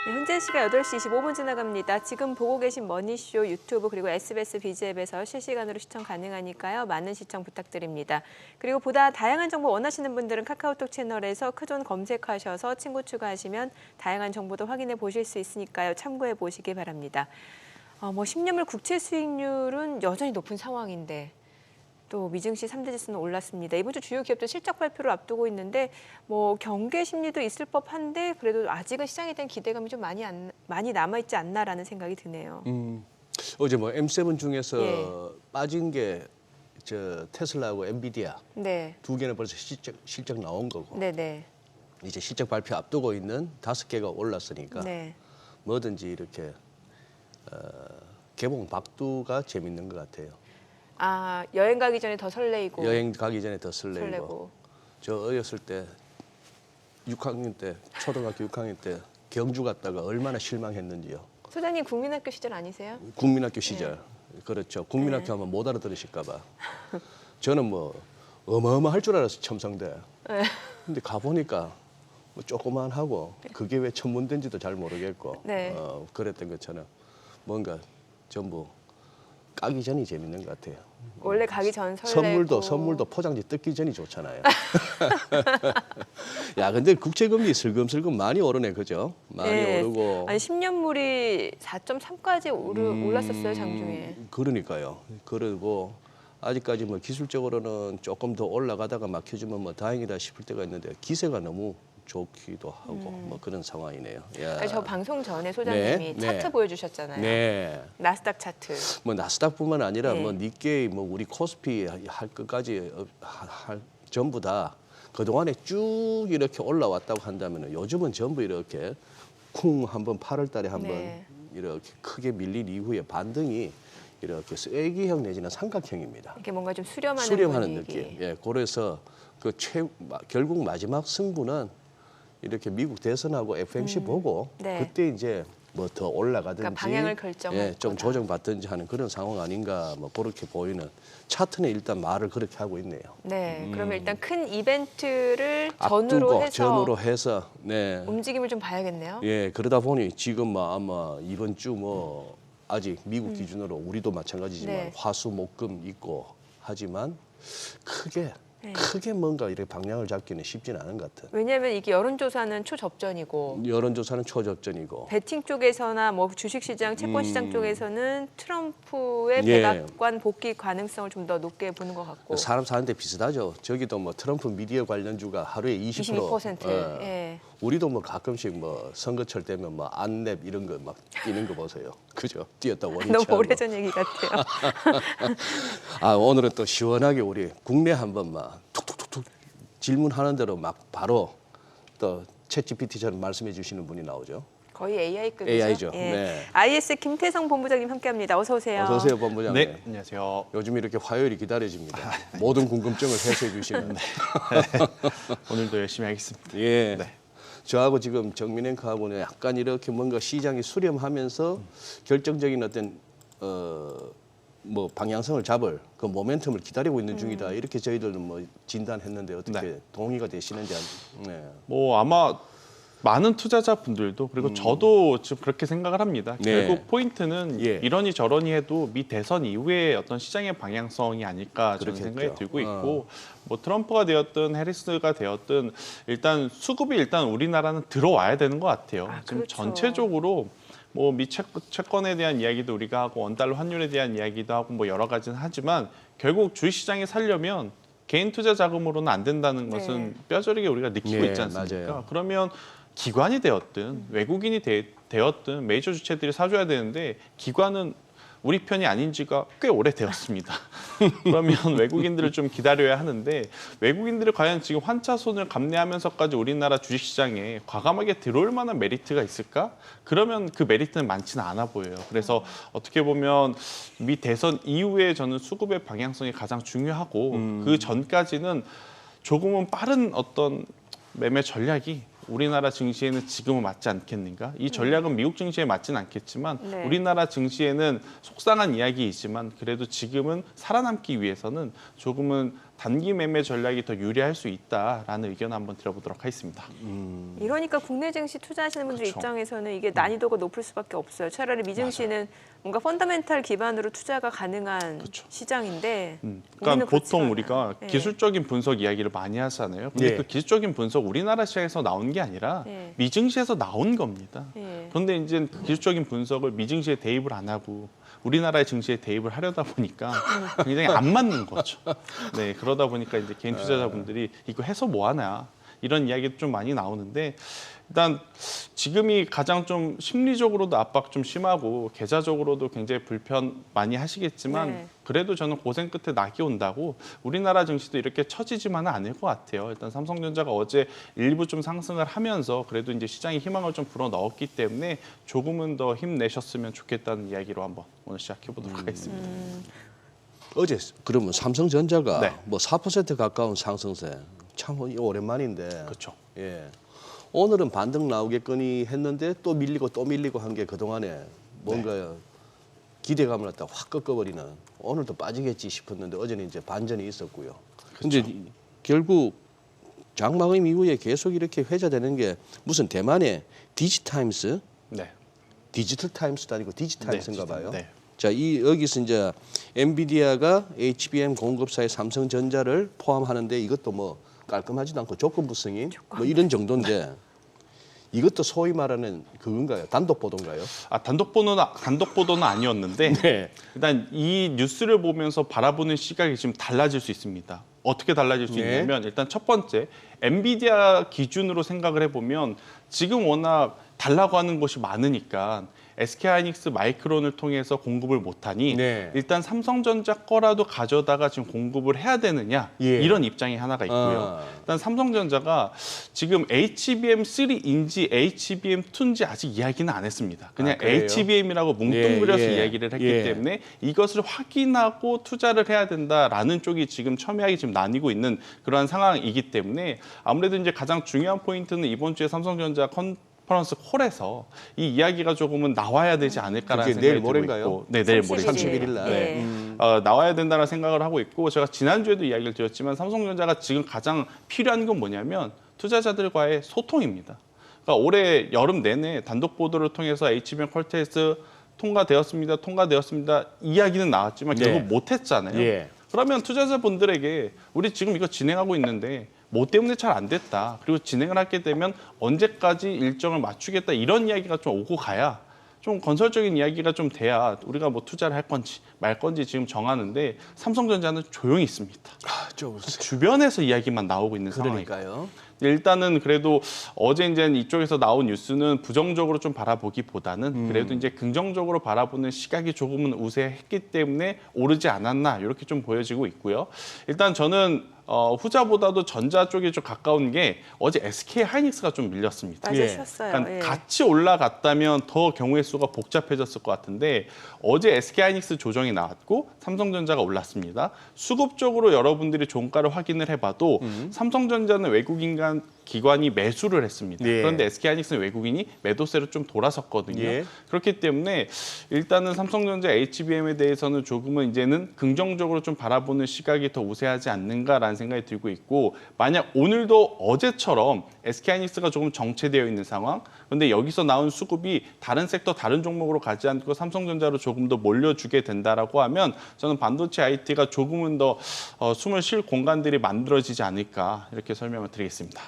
네, 현재 시각 8시 25분 지나갑니다. 지금 보고 계신 머니쇼 유튜브 그리고 SBS 비즈앱에서 실시간으로 시청 가능하니까요. 많은 시청 부탁드립니다. 그리고 보다 다양한 정보 원하시는 분들은 카카오톡 채널에서 크존 검색하셔서 친구 추가하시면 다양한 정보도 확인해 보실 수 있으니까요. 참고해 보시기 바랍니다. 10년물 국채 수익률은 여전히 높은 상황인데 또 미증시 3대 지수는 올랐습니다. 이번 주 주요 기업들 실적 발표를 앞두고 있는데 경계 심리도 있을 법한데 그래도 아직은 시장에 대한 기대감이 좀 많이 남아있지 않나라는 생각이 드네요. 어제 M7 중에서 예. 빠진 게 테슬라하고 엔비디아 네. 두 개는 벌써 실적 나온 거고 네네. 이제 실적 발표 앞두고 있는 5개가 올랐으니까 네. 뭐든지 이렇게 개봉 박두가 재밌는 것 같아요. 여행 가기 전에 더 설레이고. 여행 가기 전에 더 설레고. 설레고. 저 어렸을 때 6학년 때 초등학교 6학년 때 경주 갔다가 얼마나 실망했는지요. 소장님 국민학교 시절 아니세요? 국민학교 시절. 그렇죠. 국민학교 하면 못 알아들으실까 봐. 저는 어마어마할 줄 알았어요. 첨성대. 네. 근데 가보니까 조그만하고 그게 왜 천문대인지도 잘 모르겠고 네. 그랬던 것처럼 뭔가 전부 까기 전이 재밌는 것 같아요. 원래 가기 전 설레고. 선물도 포장지 뜯기 전이 좋잖아요. 야, 근데 국채금리 슬금슬금 많이 오르네, 그죠? 많이 네. 오르고. 아니 10년물이 4.3까지 올랐었어요, 장중에. 그러니까요. 그리고 아직까지 기술적으로는 조금 더 올라가다가 막혀주면 다행이다 싶을 때가 있는데 기세가 너무 좋기도 하고 그런 상황이네요. 야. 아니, 저 방송 전에 소장님이 네, 차트 네. 보여주셨잖아요. 네. 나스닥 차트. 나스닥뿐만 아니라 네. 니케이 우리 코스피 할 것까지 전부 다 그동안에 쭉 이렇게 올라왔다고 한다면 요즘은 전부 이렇게 쿵 한번 8월 달에 한번 네. 이렇게 크게 밀린 이후에 반등이 이렇게 쐐기형 내지는 삼각형입니다. 이렇게 뭔가 좀 수렴하는 수렴하는 분위기. 느낌. 예, 그래서 결국 마지막 승부는 이렇게 미국 대선하고 FMC 보고 네. 그때 이제 더 올라가든지 그러니까 방향을 결정할 좀 거다. 조정받든지 하는 그런 상황 아닌가 그렇게 보이는 차트는 일단 말을 그렇게 하고 있네요. 네, 그러면 일단 큰 이벤트를 전후로 앞두고 해서 전후로 해서 네. 움직임을 좀 봐야겠네요. 예, 그러다 보니 지금 아마 이번 주 아직 미국 기준으로 우리도 마찬가지지만 네. 화수 목금 있고 하지만 크게 뭔가 이렇게 방향을 잡기는 쉽지는 않은 것 같아요. 왜냐하면 이게 여론조사는 초접전이고 여론조사는 초접전이고 베팅 쪽에서나 주식시장, 채권시장 쪽에서는 트럼프의 예. 백악관 복귀 가능성을 좀 더 높게 보는 것 같고 사람 사는데 비슷하죠. 저기도 트럼프 미디어 관련주가 하루에 20%. 예. 우리도 가끔씩 선거철 되면 안랩 이런 거 뛰는 거 보세요. 그죠? 뛰었다 원위치 너무 하고. 오래전 얘기 같아요. 오늘은 또 시원하게 우리 국내 한번 툭툭툭툭 질문하는 대로 바로 또 챗GPT처럼 말씀해 주시는 분이 나오죠. 거의 AI급이죠. AI죠. 예. 네. IS 김태성 본부장님 함께합니다. 어서 오세요. 어서 오세요, 본부장님. 네, 안녕하세요. 요즘 이렇게 화요일이 기다려집니다. 모든 궁금증을 해소해 주시는. 오늘도 열심히 하겠습니다. 예. 네. 저하고 지금 정민 앵커하고는 약간 이렇게 뭔가 시장이 수렴하면서 결정적인 어떤 방향성을 잡을 그 모멘텀을 기다리고 있는 중이다. 이렇게 저희들은 진단했는데 어떻게 네. 동의가 되시는지. 네. 아마 많은 투자자분들도 그리고 저도 지금 그렇게 생각을 합니다. 네. 결국 포인트는 예. 이러니 저러니 해도 미 대선 이후에 어떤 시장의 방향성이 아닐까 저는 그렇겠죠. 생각이 들고 있고 트럼프가 되었든 해리스가 되었든 일단 수급이 우리나라는 들어와야 되는 것 같아요. 지금 그렇죠. 전체적으로 미 채권에 대한 이야기도 우리가 하고 원달러 환율에 대한 이야기도 하고 여러 가지는 하지만 결국 주식시장에 살려면 개인 투자 자금으로는 안 된다는 것은 뼈저리게 우리가 느끼고 네, 있지 않습니까? 맞아요. 그러면 기관이 되었든 외국인이 되었든 메이저 주체들이 사줘야 되는데 기관은 우리 편이 아닌 지가 꽤 오래되었습니다. 그러면 외국인들을 좀 기다려야 하는데 외국인들이 과연 지금 환차손을 감내하면서까지 우리나라 주식시장에 과감하게 들어올 만한 메리트가 있을까? 그러면 그 메리트는 많지는 않아 보여요. 그래서 어떻게 보면 미 대선 이후에 저는 수급의 방향성이 가장 중요하고 그 전까지는 조금은 빠른 어떤 매매 전략이 우리나라 증시에는 지금은 맞지 않겠는가? 이 전략은 미국 증시에 맞지는 않겠지만 네. 우리나라 증시에는 속상한 이야기이지만 그래도 지금은 살아남기 위해서는 조금은 단기 매매 전략이 더 유리할 수 있다라는 의견을 한번 드려보도록 하겠습니다. 이러니까 국내 증시 투자하시는 분들 그쵸. 입장에서는 이게 난이도가 높을 수밖에 없어요. 차라리 미증시는 뭔가 펀더멘탈 기반으로 투자가 가능한 그쵸. 시장인데 그러니까 우리는 그렇지가 보통 않아요. 우리가 네. 기술적인 분석 이야기를 많이 하잖아요. 근데 예. 그 기술적인 분석 우리나라 시장에서 나온 게 아니라 네. 미증시에서 나온 겁니다. 네. 그런데 이제 그 기술적인 분석을 미증시에 대입을 안 하고 우리나라의 증시에 대입을 하려다 보니까 굉장히 안 맞는 거죠. 네, 그러다 보니까 이제 개인 투자자분들이 이거 해서 뭐 하나 이런 이야기도 좀 많이 나오는데 일단 지금이 가장 좀 심리적으로도 압박 좀 심하고 계좌적으로도 굉장히 불편 많이 하시겠지만 네. 그래도 저는 고생 끝에 낙이 온다고 우리나라 증시도 이렇게 처지지만은 않을 것 같아요. 일단 삼성전자가 어제 일부 좀 상승을 하면서 그래도 이제 시장에 희망을 좀 불어 넣었기 때문에 조금은 더 힘내셨으면 좋겠다는 이야기로 한번 오늘 시작해 보도록 하겠습니다. 어제 그러면 삼성전자가 네. 뭐 4% 가까운 상승세 참 오랜만인데. 그렇죠. 예. 오늘은 반등 나오겠거니 했는데 또 밀리고 한 게 그동안에 뭔가 기대감을 갖다 확 꺾어버리는 오늘도 빠지겠지 싶었는데 어제는 이제 반전이 있었고요. 근데 결국 장마감 이후에 계속 이렇게 회자되는 게 무슨 대만의 디지타임스, 네. 디지털 타임스도 아니고 디지타임스인가 봐요. 네. 자, 여기서 이제 엔비디아가 HBM 공급사의 삼성전자를 포함하는데 이것도 뭐 깔끔하지도 않고 조건부 승인 뭐 이런 정도인데 이것도 소위 말하는 그건가요? 단독 보도인가요? 단독 보도는 아니었는데 네. 일단 이 뉴스를 보면서 바라보는 시각이 지금 달라질 수 있습니다. 어떻게 달라질 수 네. 있냐면 일단 첫 번째 엔비디아 기준으로 생각을 해보면 지금 워낙 달라고 하는 곳이 많으니까 SK하이닉스 마이크론을 통해서 공급을 못하니 네. 일단 삼성전자 거라도 가져다가 지금 공급을 해야 되느냐 예. 이런 입장이 하나가 있고요. 아. 일단 삼성전자가 지금 HBM3인지 HBM2인지 아직 이야기는 안 했습니다. 그냥 그래요? HBM이라고 뭉뚱그려서 예, 예. 이야기를 했기 예. 때문에 이것을 확인하고 투자를 해야 된다라는 쪽이 지금 첨예하게 지금 나뉘고 있는 그러한 상황이기 때문에 아무래도 이제 가장 중요한 포인트는 이번 주에 삼성전자 컨퍼런스 콜에서 이 이야기가 조금은 나와야 되지 않을까라는 그게 생각이 내일 들고 모레인가요? 있고, 네, 내일 모레 31일 날. 네. 나와야 된다는 생각을 하고 있고 제가 지난주에도 이야기를 드렸지만 삼성전자가 지금 가장 필요한 건 뭐냐면 투자자들과의 소통입니다. 그러니까 올해 여름 내내 단독 보도를 통해서 HBM 퀄테스트 통과되었습니다. 이야기는 나왔지만 네. 결국 못했잖아요. 예. 그러면 투자자분들에게 우리 지금 이거 진행하고 있는데 뭐 때문에 잘 안 됐다. 그리고 진행을 하게 되면 언제까지 일정을 맞추겠다. 이런 이야기가 좀 오고 가야 좀 건설적인 이야기가 좀 돼야 우리가 뭐 투자를 할 건지 말 건지 지금 정하는데 삼성전자는 조용히 있습니다. 좀 주변에서 이야기만 나오고 있는 상황이에요. 그러니까요. 일단은 그래도 어제 이제 이쪽에서 나온 뉴스는 부정적으로 좀 바라보기보다는 그래도 이제 긍정적으로 바라보는 시각이 조금은 우세했기 때문에 오르지 않았나 이렇게 좀 보여지고 있고요. 일단 저는 후자보다도 전자 쪽에 좀 가까운 게 어제 SK하이닉스가 좀 밀렸습니다. 맞아 예. 쉬었어요. 그러니까 예. 같이 올라갔다면 더 경우의 수가 복잡해졌을 것 같은데 어제 SK하이닉스 조정이 나왔고 삼성전자가 올랐습니다. 수급적으로 여러분들이 종가를 확인을 해봐도 삼성전자는 외국인 기관이 매수를 했습니다. 예. 그런데 SK하이닉스는 외국인이 매도세로 좀 돌아섰거든요. 예. 그렇기 때문에 일단은 삼성전자 HBM에 대해서는 조금은 이제는 긍정적으로 좀 바라보는 시각이 더 우세하지 않는가라는 생각이 들고 있고 만약 오늘도 어제처럼 SK하이닉스가 조금 정체되어 있는 상황 그런데 여기서 나온 수급이 다른 섹터 다른 종목으로 가지 않고 삼성전자로 조금 더 몰려주게 된다라고 하면 저는 반도체 IT가 조금은 더 숨을 쉴 공간들이 만들어지지 않을까 이렇게 설명을 드리겠습니다.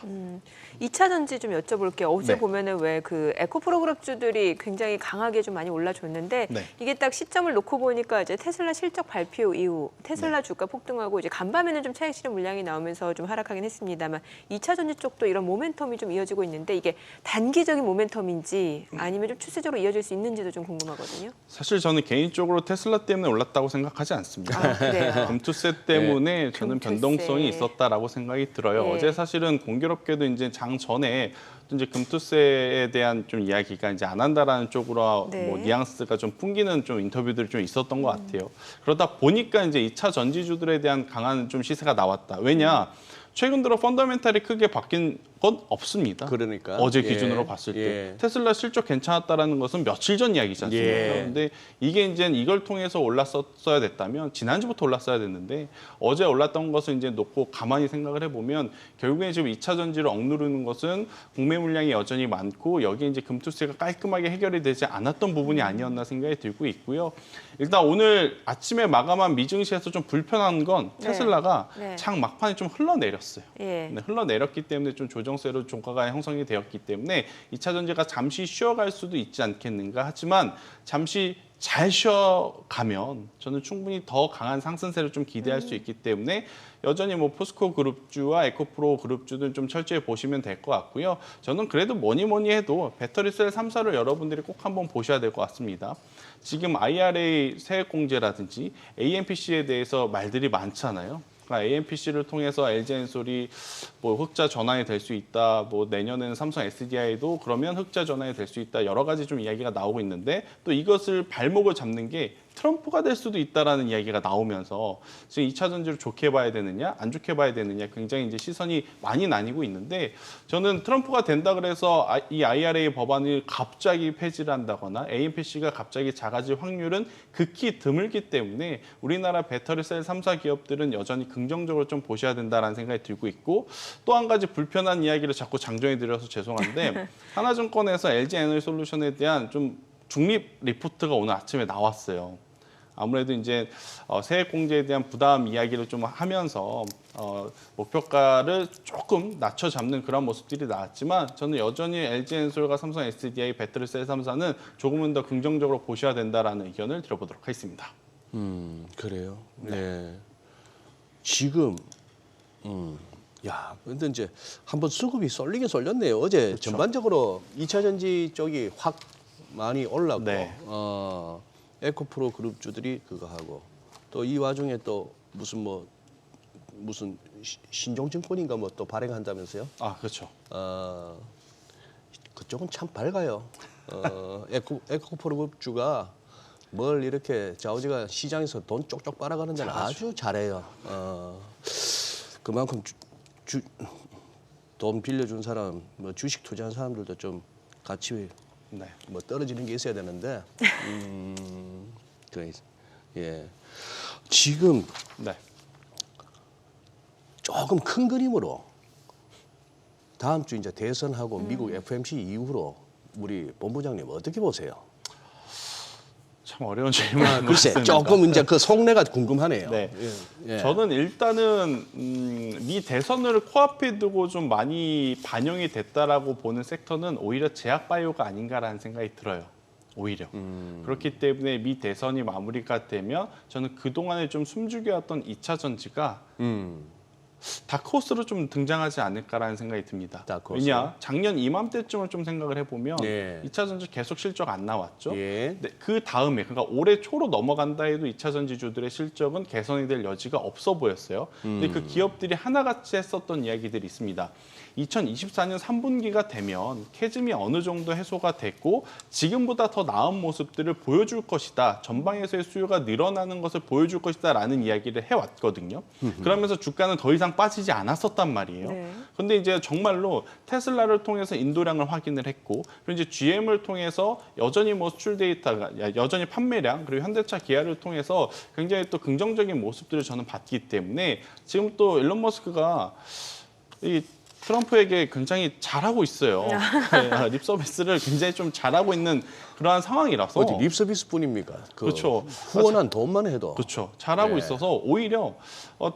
2차 전지 좀 여쭤볼게요. 어제 네. 보면은 왜 그 에코 프로그램주들이 굉장히 강하게 좀 많이 올라줬는데 네. 이게 딱 시점을 놓고 보니까 이제 테슬라 실적 발표 이후 테슬라 주가 폭등하고 이제 간밤에는 좀 차익 실현 물량이 나오면서 좀 하락하긴 했습니다만 2차 전지 쪽도 이런 모멘텀이 좀 이어지고 있는데 이게 단기적인 모멘텀인지 아니면 좀 추세적으로 이어질 수 있는지도 좀 궁금하거든요. 사실 저는 개인적으로 테슬라 때문에 올랐다고 생각하지 않습니다. 아, 그래요. 금투세 때문에 저는 금투세. 변동성이 있었다라고 생각이 들어요. 예. 어제 사실은 공교롭게도 이제 장 전에 이제 금투세에 대한 좀 이야기가 이제 안 한다라는 쪽으로 네. 뭐 뉘앙스가 좀 풍기는 좀 인터뷰들이 좀 있었던 것 같아요. 그러다 보니까 이제 2차 전지주들에 대한 강한 좀 시세가 나왔다. 왜냐? 최근 들어 펀더멘탈이 크게 바뀐 건 없습니다. 그러니까 어제 예. 기준으로 봤을 때 예. 테슬라 실적 괜찮았다라는 것은 며칠 전 이야기지 않습니까? 예. 그런데 이게 이제 이걸 통해서 올랐었어야 됐다면 지난주부터 올랐어야 됐는데 어제 올랐던 것을 이제 놓고 가만히 생각을 해보면 결국에 지금 2차 전지를 억누르는 것은 공매 물량이 여전히 많고 여기에 이제 금투세가 깔끔하게 해결이 되지 않았던 부분이 아니었나 생각이 들고 있고요. 일단 오늘 아침에 마감한 미증시에서 좀 불편한 건 테슬라가 네. 장 막판에 좀 흘러내렸어요. 예. 네, 흘러내렸기 때문에 좀 조정세로 종가가 형성이 되었기 때문에 2차 전지가 잠시 쉬어갈 수도 있지 않겠는가. 하지만 잠시 잘 쉬어가면 저는 충분히 더 강한 상승세를 좀 기대할 수 있기 때문에 여전히 뭐 포스코 그룹주와 에코프로 그룹주들 좀 철저히 보시면 될 것 같고요. 저는 그래도 뭐니 해도 배터리셀 3사를 여러분들이 꼭 한번 보셔야 될 것 같습니다. 지금 IRA 세액공제라든지 AMPC에 대해서 말들이 많잖아요. 그러니까 AMPC를 통해서 LG엔솔이 뭐 흑자 전환이 될 수 있다. 뭐 내년에는 삼성 SDI도 그러면 흑자 전환이 될 수 있다. 여러 가지 좀 이야기가 나오고 있는데 또 이것을 발목을 잡는 게 트럼프가 될 수도 있다라는 이야기가 나오면서 지금 2차 전지를 좋게 봐야 되느냐, 안 좋게 봐야 되느냐 굉장히 이제 시선이 많이 나뉘고 있는데 저는 트럼프가 된다 그래서 이 IRA 법안을 갑자기 폐지를 한다거나 AMPC가 갑자기 작아질 확률은 극히 드물기 때문에 우리나라 배터리셀 3사 기업들은 여전히 긍정적으로 좀 보셔야 된다라는 생각이 들고 있고 또 한 가지 불편한 이야기를 자꾸 장정해 드려서 죄송한데 하나증권에서 LG에너지솔루션에 대한 좀 중립 리포트가 오늘 아침에 나왔어요. 아무래도 이제 세액공제에 대한 부담 이야기를 좀 하면서 목표가를 조금 낮춰 잡는 그런 모습들이 나왔지만 저는 여전히 LG엔솔과 삼성 SDI 배터리셀 3사는 조금은 더 긍정적으로 보셔야 된다라는 의견을 들어보도록 하겠습니다. 그래요. 네. 지금 야, 근데 이제 한번 수급이 쏠리긴 쏠렸네요. 어제 그렇죠. 전반적으로 2차 전지 쪽이 확 많이 올랐고 네. 에코프로 그룹주들이 그거 하고 또 이 와중에 또 무슨 신종증권인가 뭐 또 발행한다면서요? 아, 그렇죠. 그쪽은 참 밝아요. 에코프로 그룹주가 뭘 이렇게 좌우지가 시장에서 돈 쪽쪽 빨아가는 데는 아주 잘해요. 그만큼 돈 빌려준 사람, 뭐 주식 투자한 사람들도 좀 같이 네. 뭐 떨어지는 게 있어야 되는데, 그래, 예. 지금 네. 조금 큰 그림으로 다음 주 이제 대선하고 미국 FMC 이후로 우리 본부장님 어떻게 보세요? 참 어려운 질문인 것 글쎄, 같습니다. 조금 이제 그 속내가 궁금하네요. 네. 예. 저는 일단은 미 대선을 코앞에 두고 좀 많이 반영이 됐다라고 보는 섹터는 오히려 제약바이오가 아닌가라는 생각이 들어요. 오히려. 그렇기 때문에 미 대선이 마무리가 되면 저는 그동안에 좀 숨죽여왔던 2차 전지가 다크호스로 좀 등장하지 않을까라는 생각이 듭니다. 다크호스. 왜냐? 작년 이맘때쯤을 좀 생각을 해보면 예. 2차 전지 계속 실적 안 나왔죠. 예. 네, 그 다음에 그러니까 올해 초로 넘어간다 해도 2차 전지주들의 실적은 개선이 될 여지가 없어 보였어요. 근데 그 기업들이 하나같이 했었던 이야기들이 있습니다. 2024년 3분기가 되면 캐즘이 어느 정도 해소가 됐고 지금보다 더 나은 모습들을 보여줄 것이다. 전방에서의 수요가 늘어나는 것을 보여줄 것이다라는 이야기를 해왔거든요. 그러면서 주가는 더 이상 빠지지 않았었단 말이에요. 네. 근데 이제 정말로 테슬라를 통해서 인도량을 확인을 했고 그리고 이제 GM을 통해서 여전히 뭐 수출 데이터가 여전히 판매량 그리고 현대차 기아를 통해서 굉장히 또 긍정적인 모습들을 저는 봤기 때문에 지금 또 일론 머스크가 이 트럼프에게 굉장히 잘하고 있어요. 네, 립 서비스를 굉장히 좀 잘하고 있는 그러한 상황이라서. 어디 립서비스뿐입니까? 그렇죠. 후원한 돈만 해도. 그렇죠. 잘하고 네. 있어서 오히려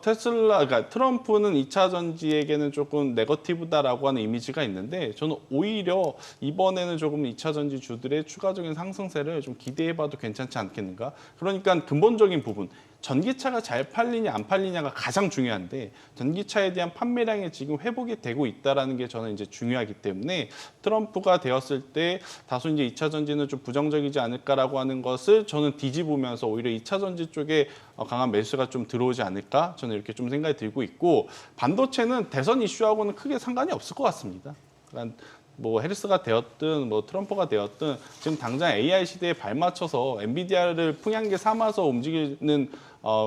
테슬라, 그러니까 트럼프는 2차 전지에게는 조금 네거티브다라고 하는 이미지가 있는데 저는 오히려 이번에는 조금 2차 전지 주들의 추가적인 상승세를 좀 기대해봐도 괜찮지 않겠는가? 그러니까 근본적인 부분. 전기차가 잘 팔리냐 안 팔리냐가 가장 중요한데 전기차에 대한 판매량이 지금 회복이 되고 있다라는 게 저는 이제 중요하기 때문에 트럼프가 되었을 때 다소 이제 2차 전지는 좀 부정적이지 않을까라고 하는 것을 저는 뒤집으면서 오히려 2차 전지 쪽에 강한 매수가 좀 들어오지 않을까 저는 이렇게 좀 생각이 들고 있고 반도체는 대선 이슈하고는 크게 상관이 없을 것 같습니다. 그러니까 뭐 해리스가 되었든 뭐 트럼프가 되었든 지금 당장 AI 시대에 발맞춰서 엔비디아를 풍향계 삼아서 움직이는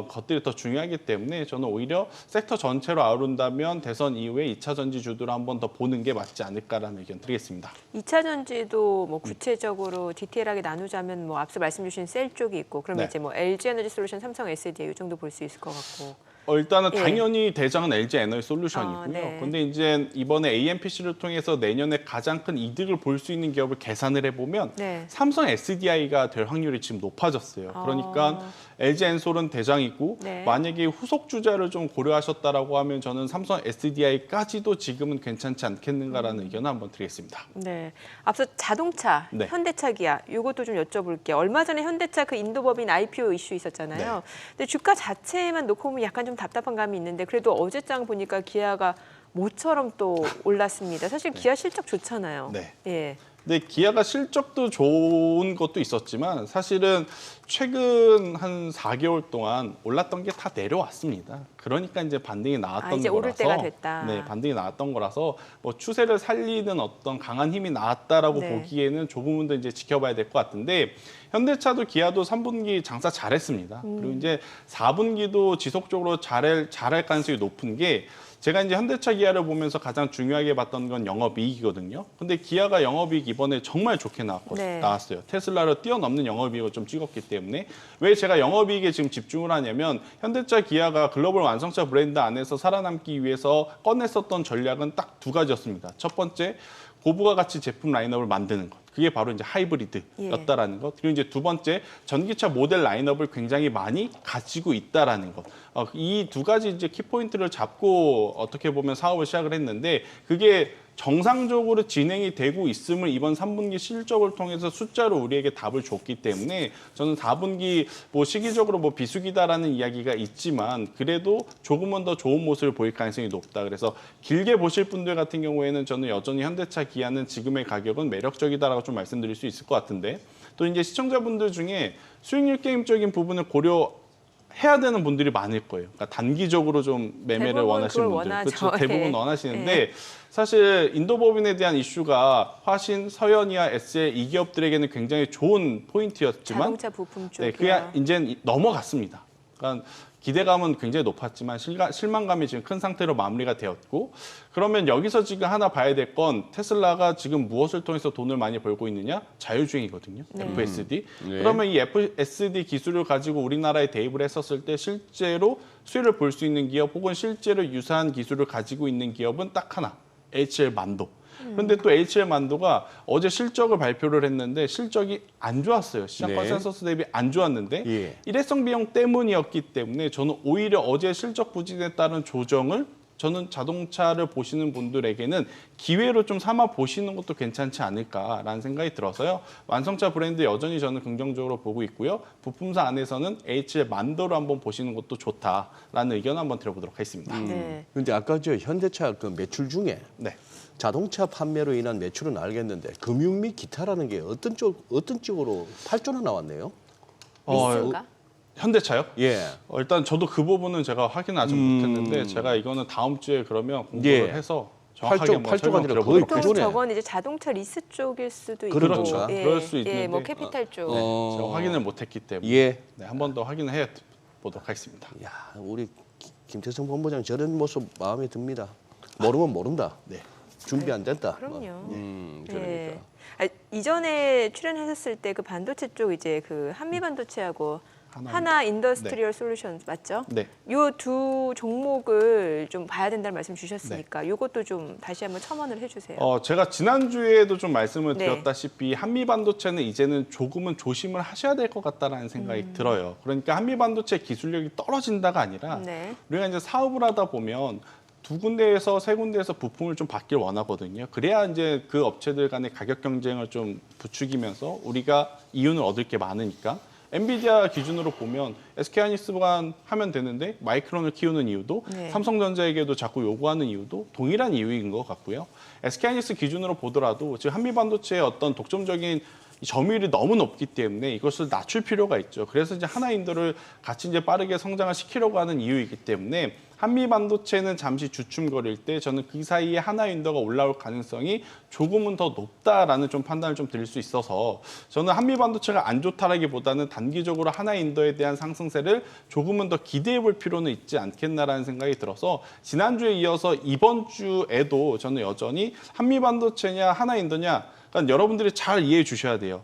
것들이 더 중요하기 때문에 저는 오히려 섹터 전체로 아우른다면 대선 이후에 2차 전지주들을 한 번 더 보는 게 맞지 않을까라는 의견 드리겠습니다. 2차 전지도 뭐 구체적으로 디테일하게 나누자면 뭐 앞서 말씀 주신 셀 쪽이 있고 그러면 네. 이제 뭐 LG 에너지 솔루션, 삼성 SDI 이 정도 볼 수 있을 것 같고. 일단은 예. 당연히 대장은 LG 에너지 솔루션이고요. 아, 네. 근데 이제 이번에 AMPC를 통해서 내년에 가장 큰 이득을 볼 수 있는 기업을 계산을 해보면 네. 삼성 SDI가 될 확률이 지금 높아졌어요. 그러니까 LG 엔솔은 대장이고 네. 만약에 후속 주자를 좀 고려하셨다라고 하면 저는 삼성 SDI까지도 지금은 괜찮지 않겠는가라는 의견을 한번 드리겠습니다. 네. 앞서 자동차, 네. 현대차, 기아 이것도 좀 여쭤볼게요. 얼마 전에 현대차 그 인도법인 IPO 이슈 있었잖아요. 네. 근데 주가 자체만 놓고 보면 약간 좀 답답한 감이 있는데 그래도 어제장 보니까 기아가 모처럼 또 올랐습니다. 사실 기아 실적 좋잖아요. 네. 예. 근데 기아가 실적도 좋은 것도 있었지만 사실은 최근 한 4개월 동안 올랐던 게 다 내려왔습니다. 그러니까 이제 반등이 나왔던 이제 거라서 오를 때가 됐다. 네, 반등이 나왔던 거라서 뭐 추세를 살리는 어떤 강한 힘이 나왔다라고 네. 보기에는 조금은 더 이제 지켜봐야 될 것 같은데 현대차도 기아도 3분기 장사 잘했습니다. 그리고 이제 4분기도 지속적으로 잘할 가능성이 높은 게 제가 이제 현대차 기아를 보면서 가장 중요하게 봤던 건 영업이익이거든요. 근데 기아가 영업이익 이번에 정말 좋게 네. 나왔어요. 테슬라를 뛰어넘는 영업이익을 좀 찍었기 때문에 왜 제가 영업이익에 지금 집중을 하냐면 현대차 기아가 글로벌 완성차 브랜드 안에서 살아남기 위해서 꺼냈었던 전략은 딱 두 가지였습니다. 첫 번째 고부가 가치 제품 라인업을 만드는 것. 그게 바로 이제 하이브리드였다라는 것. 그리고 이제 두 번째 전기차 모델 라인업을 굉장히 많이 가지고 있다라는 것. 이 두 가지 이제 키포인트를 잡고 어떻게 보면 사업을 시작을 했는데 그게 정상적으로 진행이 되고 있음을 이번 3분기 실적을 통해서 숫자로 우리에게 답을 줬기 때문에 저는 4분기 뭐 시기적으로 뭐 비수기다라는 이야기가 있지만 그래도 조금은 더 좋은 모습을 보일 가능성이 높다. 그래서 길게 보실 분들 같은 경우에는 저는 여전히 현대차 기아는 지금의 가격은 매력적이다라고 좀 말씀드릴 수 있을 것 같은데 또 이제 시청자분들 중에 수익률 게임적인 부분을 고려해야 되는 분들이 많을 거예요. 그러니까 단기적으로 좀 매매를 대부분 원하시는 그걸 분들, 원하죠. 그렇죠. 대부분 예. 원하시는데 예. 사실 인도법인에 대한 이슈가 화신, 서현이와 SL 이 기업들에게는 굉장히 좋은 포인트였지만 자동차 부품 쪽이야. 네, 그게 이제 넘어갔습니다. 그러니까 기대감은 굉장히 높았지만 실망감이 지금 큰 상태로 마무리가 되었고 그러면 여기서 지금 하나 봐야 될 건 테슬라가 지금 무엇을 통해서 돈을 많이 벌고 있느냐? 자율주행이거든요. 네. FSD. 네. 그러면 이 FSD 기술을 가지고 우리나라에 대입을 했었을 때 실제로 수혜를 볼 수 있는 기업 혹은 실제로 유사한 기술을 가지고 있는 기업은 딱 하나. HL 만도. 그런데 또 HL 만도가 어제 실적을 발표를 했는데 실적이 안 좋았어요. 시장 네. 컨센서스 대비 안 좋았는데 예. 일회성 비용 때문이었기 때문에 저는 오히려 어제 실적 부진에 따른 조정을 저는 자동차를 보시는 분들에게는 기회로 좀 삼아 보시는 것도 괜찮지 않을까라는 생각이 들어서요. 완성차 브랜드 여전히 저는 긍정적으로 보고 있고요. 부품사 안에서는 HL 만도로 한번 보시는 것도 좋다라는 의견 한번 드려보도록 하겠습니다. 네. 근데 아까 저 현대차 그 매출 중에 네. 자동차 판매로 인한 매출은 알겠는데 금융 및 기타라는 게 어떤 쪽으로 8조나 나왔네요? 미스인가? 현대차요? 예. 일단 저도 그 부분은 제가 확인 아직 못했는데 제가 이거는 다음 주에 그러면 공부를 예. 해서 정확하게 한번 8조가 아니라 거의 설명드려보도록 그 보통 전에. 저건 이제 자동차 리스 쪽일 수도 있고, 그렇죠. 그럴 수 예, 있는데. 뭐 캐피탈 쪽. 제가 확인을 못했기 때문에 예. 네, 한 번 더 확인을 해 보도록 하겠습니다. 야, 우리 김태성 본부장 저런 모습 마음에 듭니다. 모르면 모른다. 네. 준비 안 됐다. 그럼요. 그러니까. 예. 이전에 출연하셨을 때 그 반도체 쪽 이제 그 한미 반도체하고 하나 인더스트리얼 솔루션 맞죠? 네. 요 두 종목을 좀 봐야 된다는 말씀 주셨으니까 요것도 좀 다시 한번 첨언을 해주세요. 제가 지난주에도 좀 말씀을 네. 드렸다시피 한미 반도체는 이제는 조금은 조심을 하셔야 될 것 같다라는 생각이 들어요. 그러니까 한미 반도체 기술력이 떨어진다가 아니라 네. 우리가 이제 사업을 하다 보면 두 군데에서 세 군데에서 부품을 좀 받길 원하거든요. 그래야 이제 그 업체들 간의 가격 경쟁을 좀 부추기면서 우리가 이윤을 얻을 게 많으니까. 엔비디아 기준으로 보면 SK하이닉스만 하면 되는데 마이크론을 키우는 이유도 네. 삼성전자에게도 자꾸 요구하는 이유도 동일한 이유인 것 같고요. SK하이닉스 기준으로 보더라도 지금 한미반도체의 어떤 독점적인 점유율이 너무 높기 때문에 이것을 낮출 필요가 있죠. 그래서 이제 하나인도를 같이 이제 빠르게 성장을 시키려고 하는 이유이기 때문에 한미 반도체는 잠시 주춤거릴 때 저는 그 사이에 하나인더가 올라올 가능성이 조금은 더 높다라는 좀 판단을 좀 드릴 수 있어서 저는 한미 반도체가 안 좋다라기보다는 단기적으로 하나인더에 대한 상승세를 조금은 더 기대해 볼 필요는 있지 않겠나라는 생각이 들어서 지난주에 이어서 이번 주에도 저는 여전히 한미 반도체냐 하나인더냐 그러니까 여러분들이 잘 이해해 주셔야 돼요.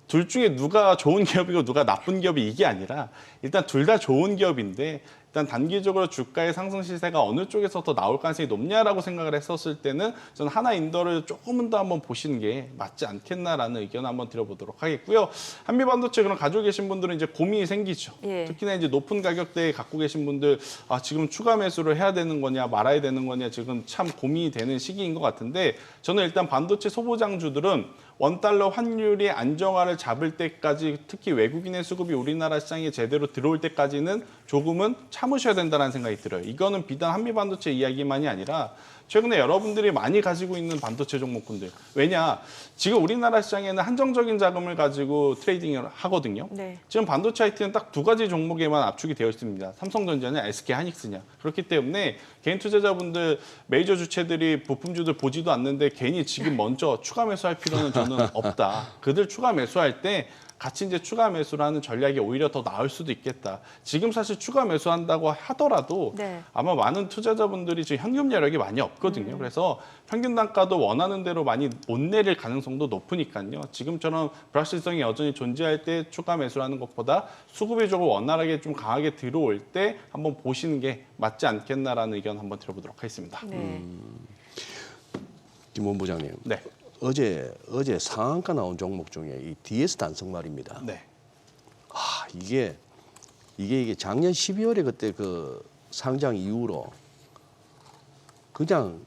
둘 중에 누가 좋은 기업이고 누가 나쁜 기업이 이게 아니라 일단 둘 다 좋은 기업인데 일단 단기적으로 주가의 상승 시세가 어느 쪽에서 더 나올 가능성이 높냐라고 생각을 했었을 때는 저는 하나인더를 조금은 더 한번 보시는 게 맞지 않겠나라는 의견을 한번 드려보도록 하겠고요. 한미 반도체 그럼 가지고 계신 분들은 이제 고민이 생기죠. 예. 특히나 이제 높은 가격대에 갖고 계신 분들 지금 추가 매수를 해야 되는 거냐 말아야 되는 거냐 지금 참 고민이 되는 시기인 것 같은데 저는 일단 반도체 소보장주들은 원달러 환율이 안정화를 잡을 때까지 특히 외국인의 수급이 우리나라 시장에 제대로 들어올 때까지는 조금은 참으셔야 된다는 생각이 들어요. 이거는 비단 한미 반도체 이야기만이 아니라 최근에 여러분들이 많이 가지고 있는 반도체 종목군들. 왜냐, 지금 우리나라 시장에는 한정적인 자금을 가지고 트레이딩을 하거든요. 네. 지금 반도체 IT는 딱 두 가지 종목에만 압축이 되어 있습니다. 삼성전자냐, SK 하이닉스냐. 그렇기 때문에 개인 투자자분들, 메이저 주체들이 부품주들 보지도 않는데 괜히 지금 먼저 추가 매수할 필요는 저는 없다. 그들 추가 매수할 때 같이 이제 추가 매수를 하는 전략이 오히려 더 나을 수도 있겠다. 지금 사실 추가 매수한다고 하더라도 네. 아마 많은 투자자분들이 지금 현금 여력이 많이 없거든요. 그래서 평균 단가도 원하는 대로 많이 못 내릴 가능성도 높으니까요. 지금처럼 불확실성이 여전히 존재할 때 추가 매수하는 것보다 수급이 조금 원활하게 좀 강하게 들어올 때 한번 보시는 게 맞지 않겠나라는 의견 한번 들어보도록 하겠습니다. 네. 김 본부장님. 네. 어제 상한가 나온 종목 중에 이 DS 단성 말입니다. 네. 이게 작년 12월에 그때 그 상장 이후로 그냥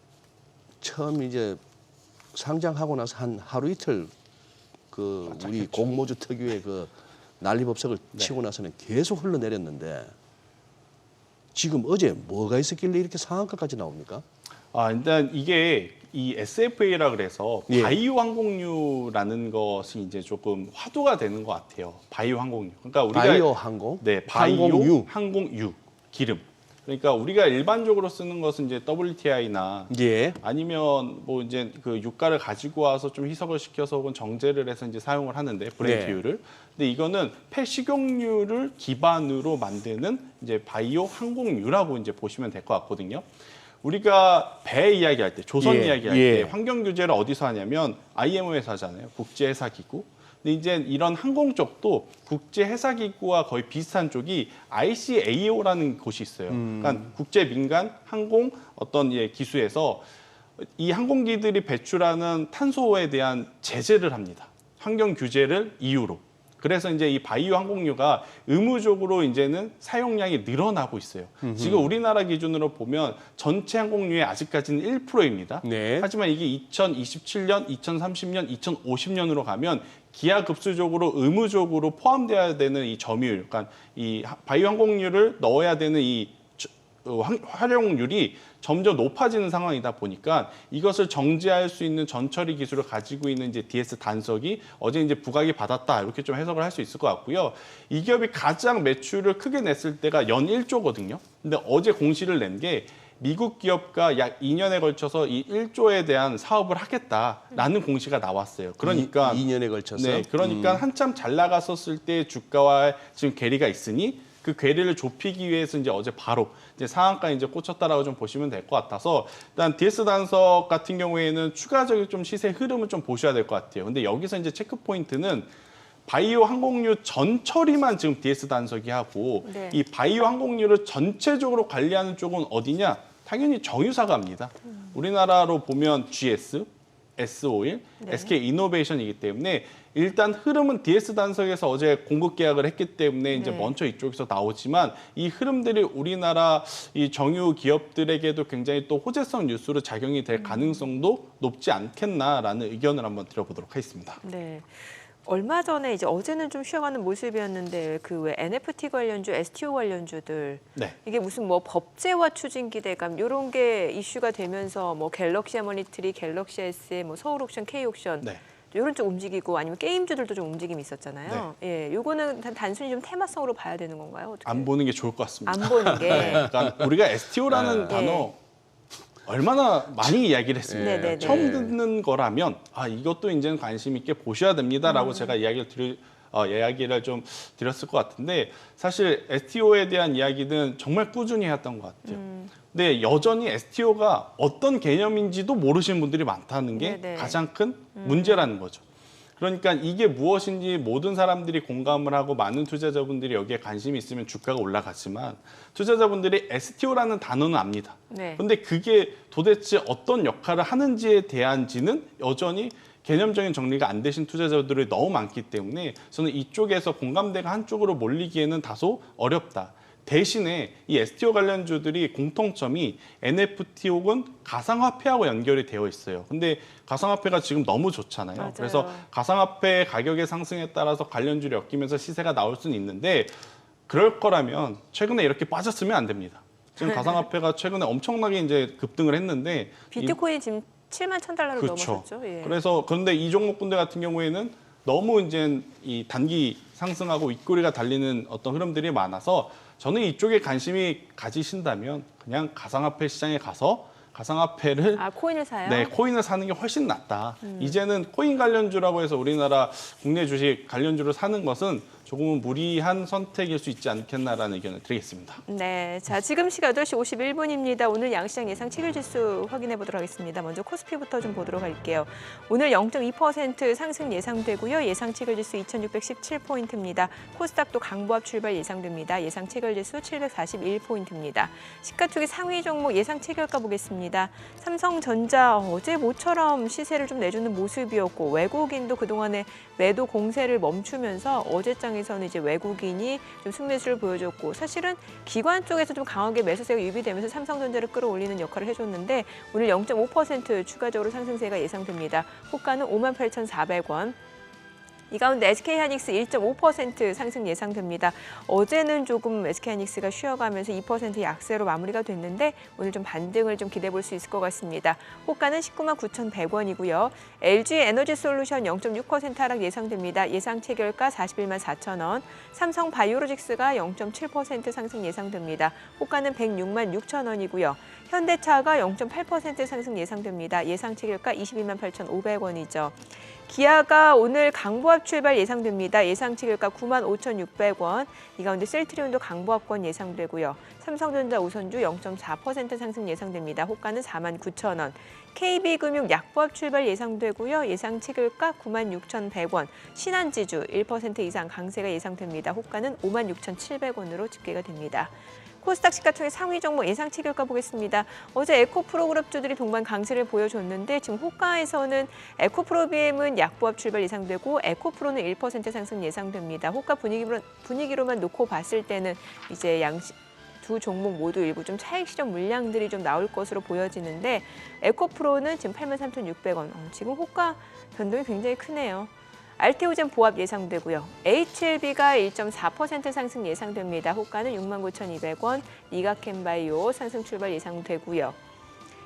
처음 이제 상장하고 나서 한 하루 이틀 그 우리 공모주 특유의 그 난리법석을 치고 나서는 계속 흘러내렸는데 지금 어제 뭐가 있었길래 이렇게 상한가까지 나옵니까? 일단 이게 이 SFA라 그래서 예. 바이오 항공유라는 것이 이제 조금 화두가 되는 것 같아요. 바이오 항공유. 그러니까 우리가 바이오 항공? 네, 바이오 항공유. 항공유 기름. 그러니까 우리가 일반적으로 쓰는 것은 이제 WTI나 예. 아니면 뭐 이제 그 유가를 가지고 와서 좀 희석을 시켜서 혹은 정제를 해서 이제 사용을 하는데 브렌트유를. 근데 이거는 폐식용유를 기반으로 만드는 이제 바이오 항공유라고 이제 보시면 될 것 같거든요. 우리가 배 이야기할 때, 조선 예, 이야기할 예. 때 환경 규제를 어디서 하냐면 IMO 회사잖아요. 국제해사기구. 근데 이제 이런 항공 쪽도 국제해사기구와 거의 비슷한 쪽이 ICAO라는 곳이 있어요. 그러니까 국제민간 항공 어떤 기수에서 이 항공기들이 배출하는 탄소에 대한 제재를 합니다. 환경 규제를 이유로. 그래서 이제 이 바이오 항공유가 의무적으로 이제는 사용량이 늘어나고 있어요. 지금 우리나라 기준으로 보면 전체 항공유의 아직까지는 1%입니다. 네. 하지만 이게 2027년, 2030년, 2050년으로 가면 기하급수적으로 의무적으로 포함돼야 되는 이 점유율, 그러니까 이 바이오 항공유를 넣어야 되는 이 활용률이 점점 높아지는 상황이다 보니까 이것을 정제할 수 있는 전처리 기술을 가지고 있는 이제 DS 단석이 어제 이제 부각이 받았다 이렇게 좀 해석을 할 수 있을 것 같고요. 이 기업이 가장 매출을 크게 냈을 때가 연 1조거든요. 근데 어제 공시를 낸 게 미국 기업과 약 2년에 걸쳐서 이 1조에 대한 사업을 하겠다라는 공시가 나왔어요. 그러니까 2년에 걸쳐서. 네, 그러니까 한참 잘 나갔었을 때 주가와 지금 괴리가 있으니 그 괴리를 좁히기 위해서 이제 어제 바로 이제 상한가에 이제 꽂혔다라고 좀 보시면 될 것 같아서 일단 DS 단석 같은 경우에는 추가적인 좀 시세 흐름을 좀 보셔야 될 것 같아요. 근데 여기서 이제 체크 포인트는 바이오 항공유 전처리만 지금 DS 단석이 하고 네. 이 바이오 항공유를 전체적으로 관리하는 쪽은 어디냐? 당연히 정유사가 합니다. 우리나라로 보면 GS, S-오일, 네. SK 이노베이션이기 때문에 일단 흐름은 DS 단석에서 어제 공급 계약을 했기 때문에 이제 네. 먼저 이쪽에서 나오지만 이 흐름들이 우리나라 이 정유 기업들에게도 굉장히 또 호재성 뉴스로 작용이 될 가능성도 높지 않겠나라는 의견을 한번 드려보도록 하겠습니다. 네. 얼마 전에 이제 어제는 좀 쉬어가는 모습이었는데 그 왜 NFT 관련주, STO 관련주들 네. 이게 무슨 뭐 법제화 추진 기대감 이런 게 이슈가 되면서 뭐 갤럭시 하모니트리, 갤럭시 S, 뭐 서울옥션, K옥션 네. 이런 쪽 움직이고 아니면 게임주들도 좀 움직임이 있었잖아요. 예, 요거는 단순히 좀 테마성으로 봐야 되는 건가요? 어떻게? 안 보는 게 좋을 것 같습니다. 안 보는 게. 그러니까 우리가 STO라는 단어 예. 얼마나 많이 이야기를 했습니다. 네네네. 처음 듣는 거라면 이것도 이제는 관심 있게 보셔야 됩니다라고 제가 이야기를 좀 드렸을 것 같은데 사실 STO에 대한 이야기는 정말 꾸준히 해왔던 것 같아요. 근데 여전히 STO가 어떤 개념인지도 모르시는 분들이 많다는 게 네네. 가장 큰 문제라는 거죠. 그러니까 이게 무엇인지 모든 사람들이 공감을 하고 많은 투자자분들이 여기에 관심이 있으면 주가가 올라가지만 투자자분들이 STO라는 단어는 압니다. 네. 근데 그게 도대체 어떤 역할을 하는지에 대한지는 여전히 개념적인 정리가 안 되신 투자자들이 너무 많기 때문에 저는 이쪽에서 공감대가 한쪽으로 몰리기에는 다소 어렵다. 대신에 이 STO 관련주들이 공통점이 NFT 혹은 가상화폐하고 연결이 되어 있어요. 근데 가상화폐가 지금 너무 좋잖아요. 맞아요. 그래서 가상화폐 가격의 상승에 따라서 관련주를 엮이면서 시세가 나올 수는 있는데 그럴 거라면 최근에 이렇게 빠졌으면 안 됩니다. 지금 가상화폐가 최근에 엄청나게 이제 급등을 했는데 비트코인이 지금 7만 1,000달러를 그렇죠. 넘어섰죠. 예. 그래서 그런데 이 종목군들 같은 경우에는 너무 이제 이 단기 상승하고 윗꼬리가 달리는 어떤 흐름들이 많아서 저는 이쪽에 관심이 가지신다면 그냥 가상화폐 시장에 가서 가상화폐를 코인을 사요? 네, 코인을 사는 게 훨씬 낫다. 이제는 코인 관련주라고 해서 우리나라 국내 주식 관련주를 사는 것은 조금은 무리한 선택일 수 있지 않겠나라는 의견을 드리겠습니다. 네, 자 지금 시각 8시 51분입니다. 오늘 양시장 예상 체결지수 확인해 보도록 하겠습니다. 먼저 코스피부터 좀 보도록 할게요. 오늘 0.2% 상승 예상되고요. 예상 체결지수 2,617포인트입니다. 코스닥도 강보합 출발 예상됩니다. 예상 체결지수 741포인트입니다. 시가총액 상위 종목 예상 체결가 보겠습니다. 삼성전자 어제 모처럼 시세를 좀 내주는 모습이었고 외국인도 그동안에 매도 공세를 멈추면서 어제장에서는 이제 외국인이 좀 승매수를 보여줬고 사실은 기관 쪽에서 좀 강하게 매수세가 유비되면서 삼성전자를 끌어올리는 역할을 해줬는데 오늘 0.5% 추가적으로 상승세가 예상됩니다. 호가는 58,400원. 이 가운데 SK하이닉스 1.5% 상승 예상됩니다. 어제는 조금 SK하이닉스가 쉬어가면서 2% 약세로 마무리가 됐는데 오늘 좀 반등을 좀 기대해 볼 수 있을 것 같습니다. 호가는 19만 9,100원이고요. LG에너지솔루션 0.6% 하락 예상됩니다. 예상 체결가 41만 4천 원. 삼성바이오로직스가 0.7% 상승 예상됩니다. 호가는 106만 6천 원이고요. 현대차가 0.8% 상승 예상됩니다. 예상 체결가 22만 8,500원이죠. 기아가 오늘 강보합 출발 예상됩니다. 예상 체결가 9만 5,600원. 이 가운데 셀트리온도 강보합권 예상되고요. 삼성전자 우선주 0.4% 상승 예상됩니다. 호가는 4만 9천 원. KB금융 약보합 출발 예상되고요. 예상 체결가 9만 6,100원. 신한지주 1% 이상 강세가 예상됩니다. 호가는 5만 6,700원으로 집계가 됩니다. 코스닥 시가총액 상위 종목 예상 체결가 보겠습니다. 어제 에코프로 그룹주들이 동반 강세를 보여줬는데 지금 호가에서는 에코프로비엠은 약보합 출발 예상되고 에코프로는 1% 상승 예상됩니다. 호가 분위기로만 놓고 봤을 때는 이제 두 종목 모두 일부 좀 차익 실현 물량들이 좀 나올 것으로 보여지는데 에코프로는 지금 83,600원. 지금 호가 변동이 굉장히 크네요. 알테오젠 보합 예상되고요. HLB가 1.4% 상승 예상됩니다. 호가는 69,200원. 리가캠바이오 상승 출발 예상되고요.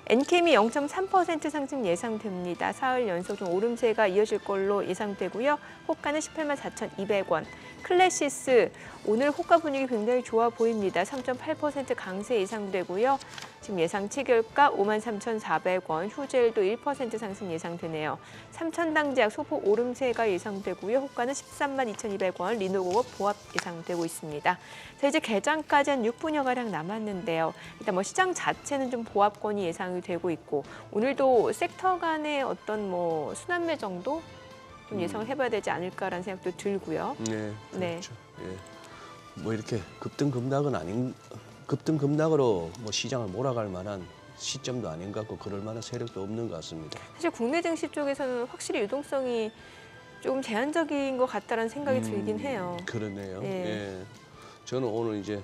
엔캠이 0.3% 상승 예상됩니다. 사흘 연속 좀 오름세가 이어질 걸로 예상되고요. 호가는 18만 4,200원. 클래시스 오늘 호가 분위기 굉장히 좋아 보입니다. 3.8% 강세 예상되고요. 지금 예상 체결가 5만 3,400원. 휴젤도 1% 상승 예상되네요. 삼천당제약 소폭 오름세가 예상되고요. 호가는 13만 2,200원. 리노공업 보합 예상되고 있습니다. 자, 이제 개장까지 한 6분여가량 남았는데요. 일단 뭐 시장 자체는 좀 보합권이 예상이 되고 있고 오늘도 섹터 간의 어떤 뭐 순환매 정도 좀 예상을 해봐야 되지 않을까라는 생각도 들고요. 네, 네. 그렇죠. 예. 뭐 이렇게 급등급락으로 뭐 시장을 몰아갈 만한 시점도 아닌 것 같고 그럴 만한 세력도 없는 것 같습니다. 사실 국내 증시 쪽에서는 확실히 유동성이 조금 제한적인 것 같다라는 생각이 들긴 해요. 그러네요. 예. 예. 저는 오늘 이제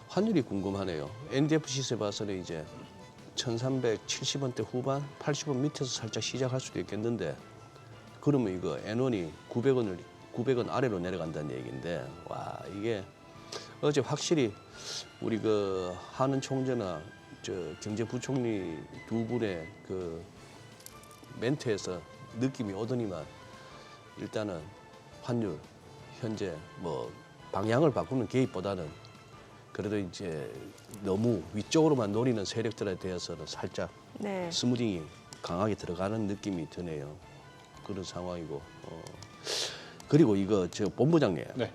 환율이 궁금하네요. NDF 시세 봐서는 이제 1,370원대 후반, 80원 밑에서 살짝 시작할 수도 있겠는데 그러면 이거 N1이 900원 아래로 내려간다는 얘기인데 와 이게 어제 확실히 우리 그 한은 총재나 저 경제부총리 두 분의 그 멘트에서 느낌이 오더니만 일단은 환율 현재 뭐 방향을 바꾸는 개입보다는 그래도 이제 너무 위쪽으로만 노리는 세력들에 대해서는 살짝 네. 스무딩이 강하게 들어가는 느낌이 드네요. 그런 상황이고. 그리고 이거 저 본부장님, 네.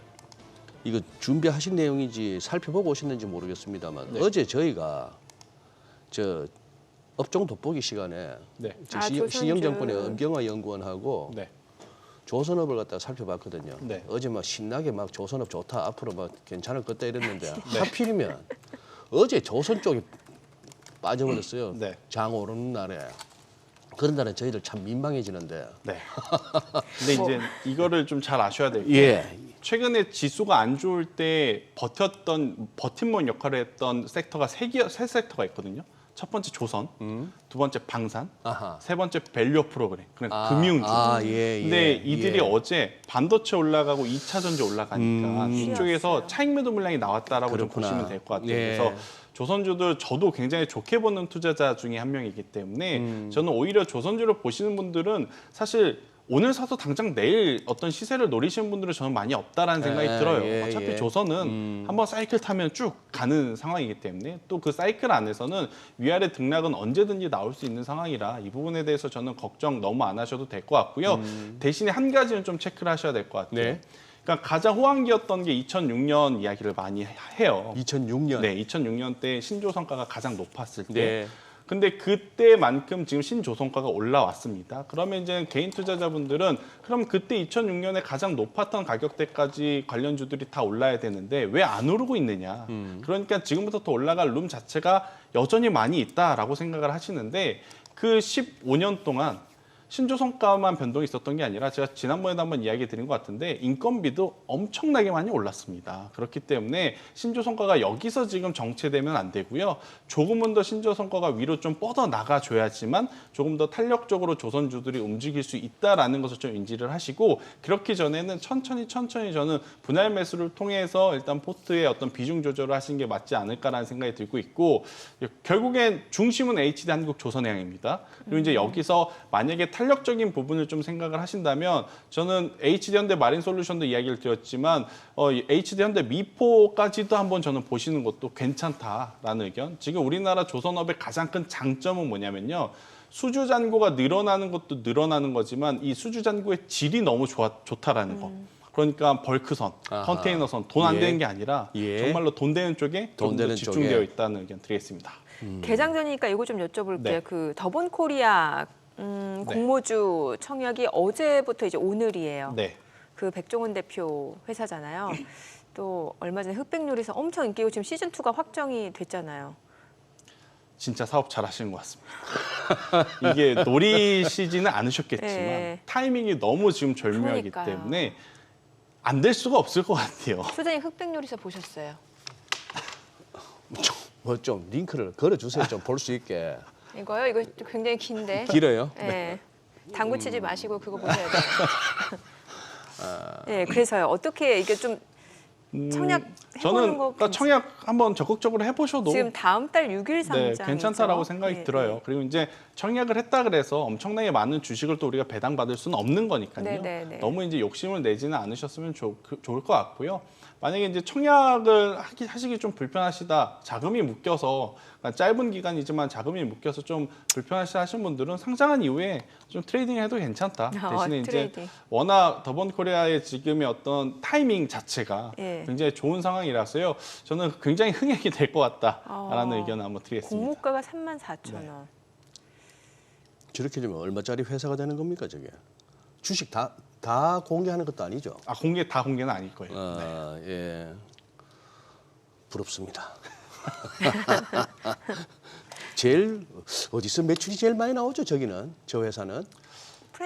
이거 준비하신 내용인지 살펴보고 오셨는지 모르겠습니다만 네. 어제 저희가 저 업종 돋보기 시간에 네. 저 조선주. 신영 정권의 엄경화 연구원하고 네. 조선업을 갖다가 살펴봤거든요. 네. 어제 막 신나게 막 조선업 좋다 앞으로 막 괜찮을 거다 이랬는데 네. 하필이면 어제 조선 쪽이 빠져버렸어요. 네. 장 오르는 날에. 그런 날에 저희들 참 민망해지는데. 네. 근데 이제 이거를 좀 잘 아셔야 될 게 예. 최근에 지수가 안 좋을 때 버팀목 역할을 했던 섹터가 세 섹터가 있거든요. 첫 번째 조선, 두 번째 방산, 아하. 세 번째 밸류 프로그램, 그러니까 금융주. 예, 근데 예, 이들이 예. 어제 반도체 올라가고 2차 전지 올라가니까 이쪽에서 쉬었어요. 차익 매도 물량이 나왔다라고 좀 그렇구나. 보시면 될 것 같아요. 예. 그래서 조선주들 저도 굉장히 좋게 보는 투자자 중에 한 명이기 때문에 저는 오히려 조선주를 보시는 분들은 사실 오늘 사서 당장 내일 어떤 시세를 노리시는 분들은 저는 많이 없다라는 생각이 예, 들어요. 예, 어차피 예. 조선은 한번 사이클 타면 쭉 가는 상황이기 때문에 또 그 사이클 안에서는 위아래 등락은 언제든지 나올 수 있는 상황이라 이 부분에 대해서 저는 걱정 너무 안 하셔도 될 것 같고요. 대신에 한 가지는 좀 체크를 하셔야 될 것 같아요. 네. 그러니까 가장 호황기였던 게 2006년 이야기를 많이 해요. 2006년. 네, 2006년 때 신조선가가 가장 높았을 때. 네. 근데 그때만큼 지금 신조선가가 올라왔습니다. 그러면 이제 개인 투자자분들은 그럼 그때 2006년에 가장 높았던 가격대까지 관련주들이 다 올라야 되는데 왜 안 오르고 있느냐. 그러니까 지금부터 더 올라갈 룸 자체가 여전히 많이 있다라고 생각을 하시는데 그 15년 동안 신조선가만 변동이 있었던 게 아니라 제가 지난번에도 한번 이야기 드린 것 같은데 인건비도 엄청나게 많이 올랐습니다. 그렇기 때문에 신조선가가 여기서 지금 정체되면 안 되고요. 조금은 더 신조선가가 위로 좀 뻗어 나가줘야지만 조금 더 탄력적으로 조선주들이 움직일 수 있다라는 것을 좀 인지를 하시고 그렇기 전에는 천천히 저는 분할 매수를 통해서 일단 포트의 어떤 비중 조절을 하시는 게 맞지 않을까라는 생각이 들고 있고 결국엔 중심은 HD 한국조선해양입니다. 그리고 이제 여기서 만약에 탄력적인 부분을 좀 생각을 하신다면 저는 HD현대 마린솔루션도 이야기를 드렸지만 HD현대 미포까지도 한번 저는 보시는 것도 괜찮다라는 의견. 지금 우리나라 조선업의 가장 큰 장점은 뭐냐면요. 수주 잔고가 늘어나는 것도 늘어나는 거지만 이 수주 잔고의 질이 너무 좋다라는 거. 그러니까 벌크선, 아하. 컨테이너선 돈 안 예. 되는 게 아니라 예. 정말로 돈 되는 쪽에 돈 좀 더 되는 집중되어 쪽에. 있다는 의견 드리겠습니다. 개장전이니까 이거 좀 여쭤볼게요. 네. 그 더본 코리아 공모주 청약이 어제부터 이제 오늘이에요. 네. 그 백종원 대표 회사잖아요. 또 얼마 전에 흑백요리사 엄청 인기고 지금 시즌 2가 확정이 됐잖아요. 진짜 사업 잘 하시는 것 같습니다. 이게 노리시지는 않으셨겠지만 네. 타이밍이 너무 지금 절묘하기 그러니까요. 때문에 안 될 수가 없을 것 같아요. 소장님 흑백요리사 보셨어요? 뭐 좀 링크를 걸어주세요. 좀 볼 수 있게. 이거요? 이거 굉장히 긴데. 길어요? 네. 당구 치지 마시고 그거 보셔야 돼요. 네, 그래서요. 어떻게 이게 좀 청약 저는 해보는 거 그러니까 청약 한번 적극적으로 해보셔도 지금 다음 달 6일 네, 상장 괜찮다라고 생각이 들어요. 그리고 이제 청약을 했다 그래서 엄청나게 많은 주식을 또 우리가 배당받을 수는 없는 거니까요. 네, 네, 네. 너무 이제 욕심을 내지는 않으셨으면 좋을 것 같고요. 만약에 이제 청약을 하시기 좀 불편하시다, 자금이 묶여서 그러니까 짧은 기간이지만 자금이 묶여서 좀 불편하시다 하시는 분들은 상장한 이후에 좀 트레이딩해도 괜찮다. 대신에 이제 트레이딩. 워낙 더본코리아의 지금의 어떤 타이밍 자체가 예. 굉장히 좋은 상황이라서요. 저는 굉장히 흥행이 될 것 같다라는 의견을 한번 드리겠습니다. 공모가가 34,000원. 저렇게 되면 얼마짜리 회사가 되는 겁니까 저게? 주식 다 공개하는 것도 아니죠? 다 공개는 아닐 거예요. 네. 예. 부럽습니다. 제일 어디서 매출이 제일 많이 나오죠? 저기는 저 회사는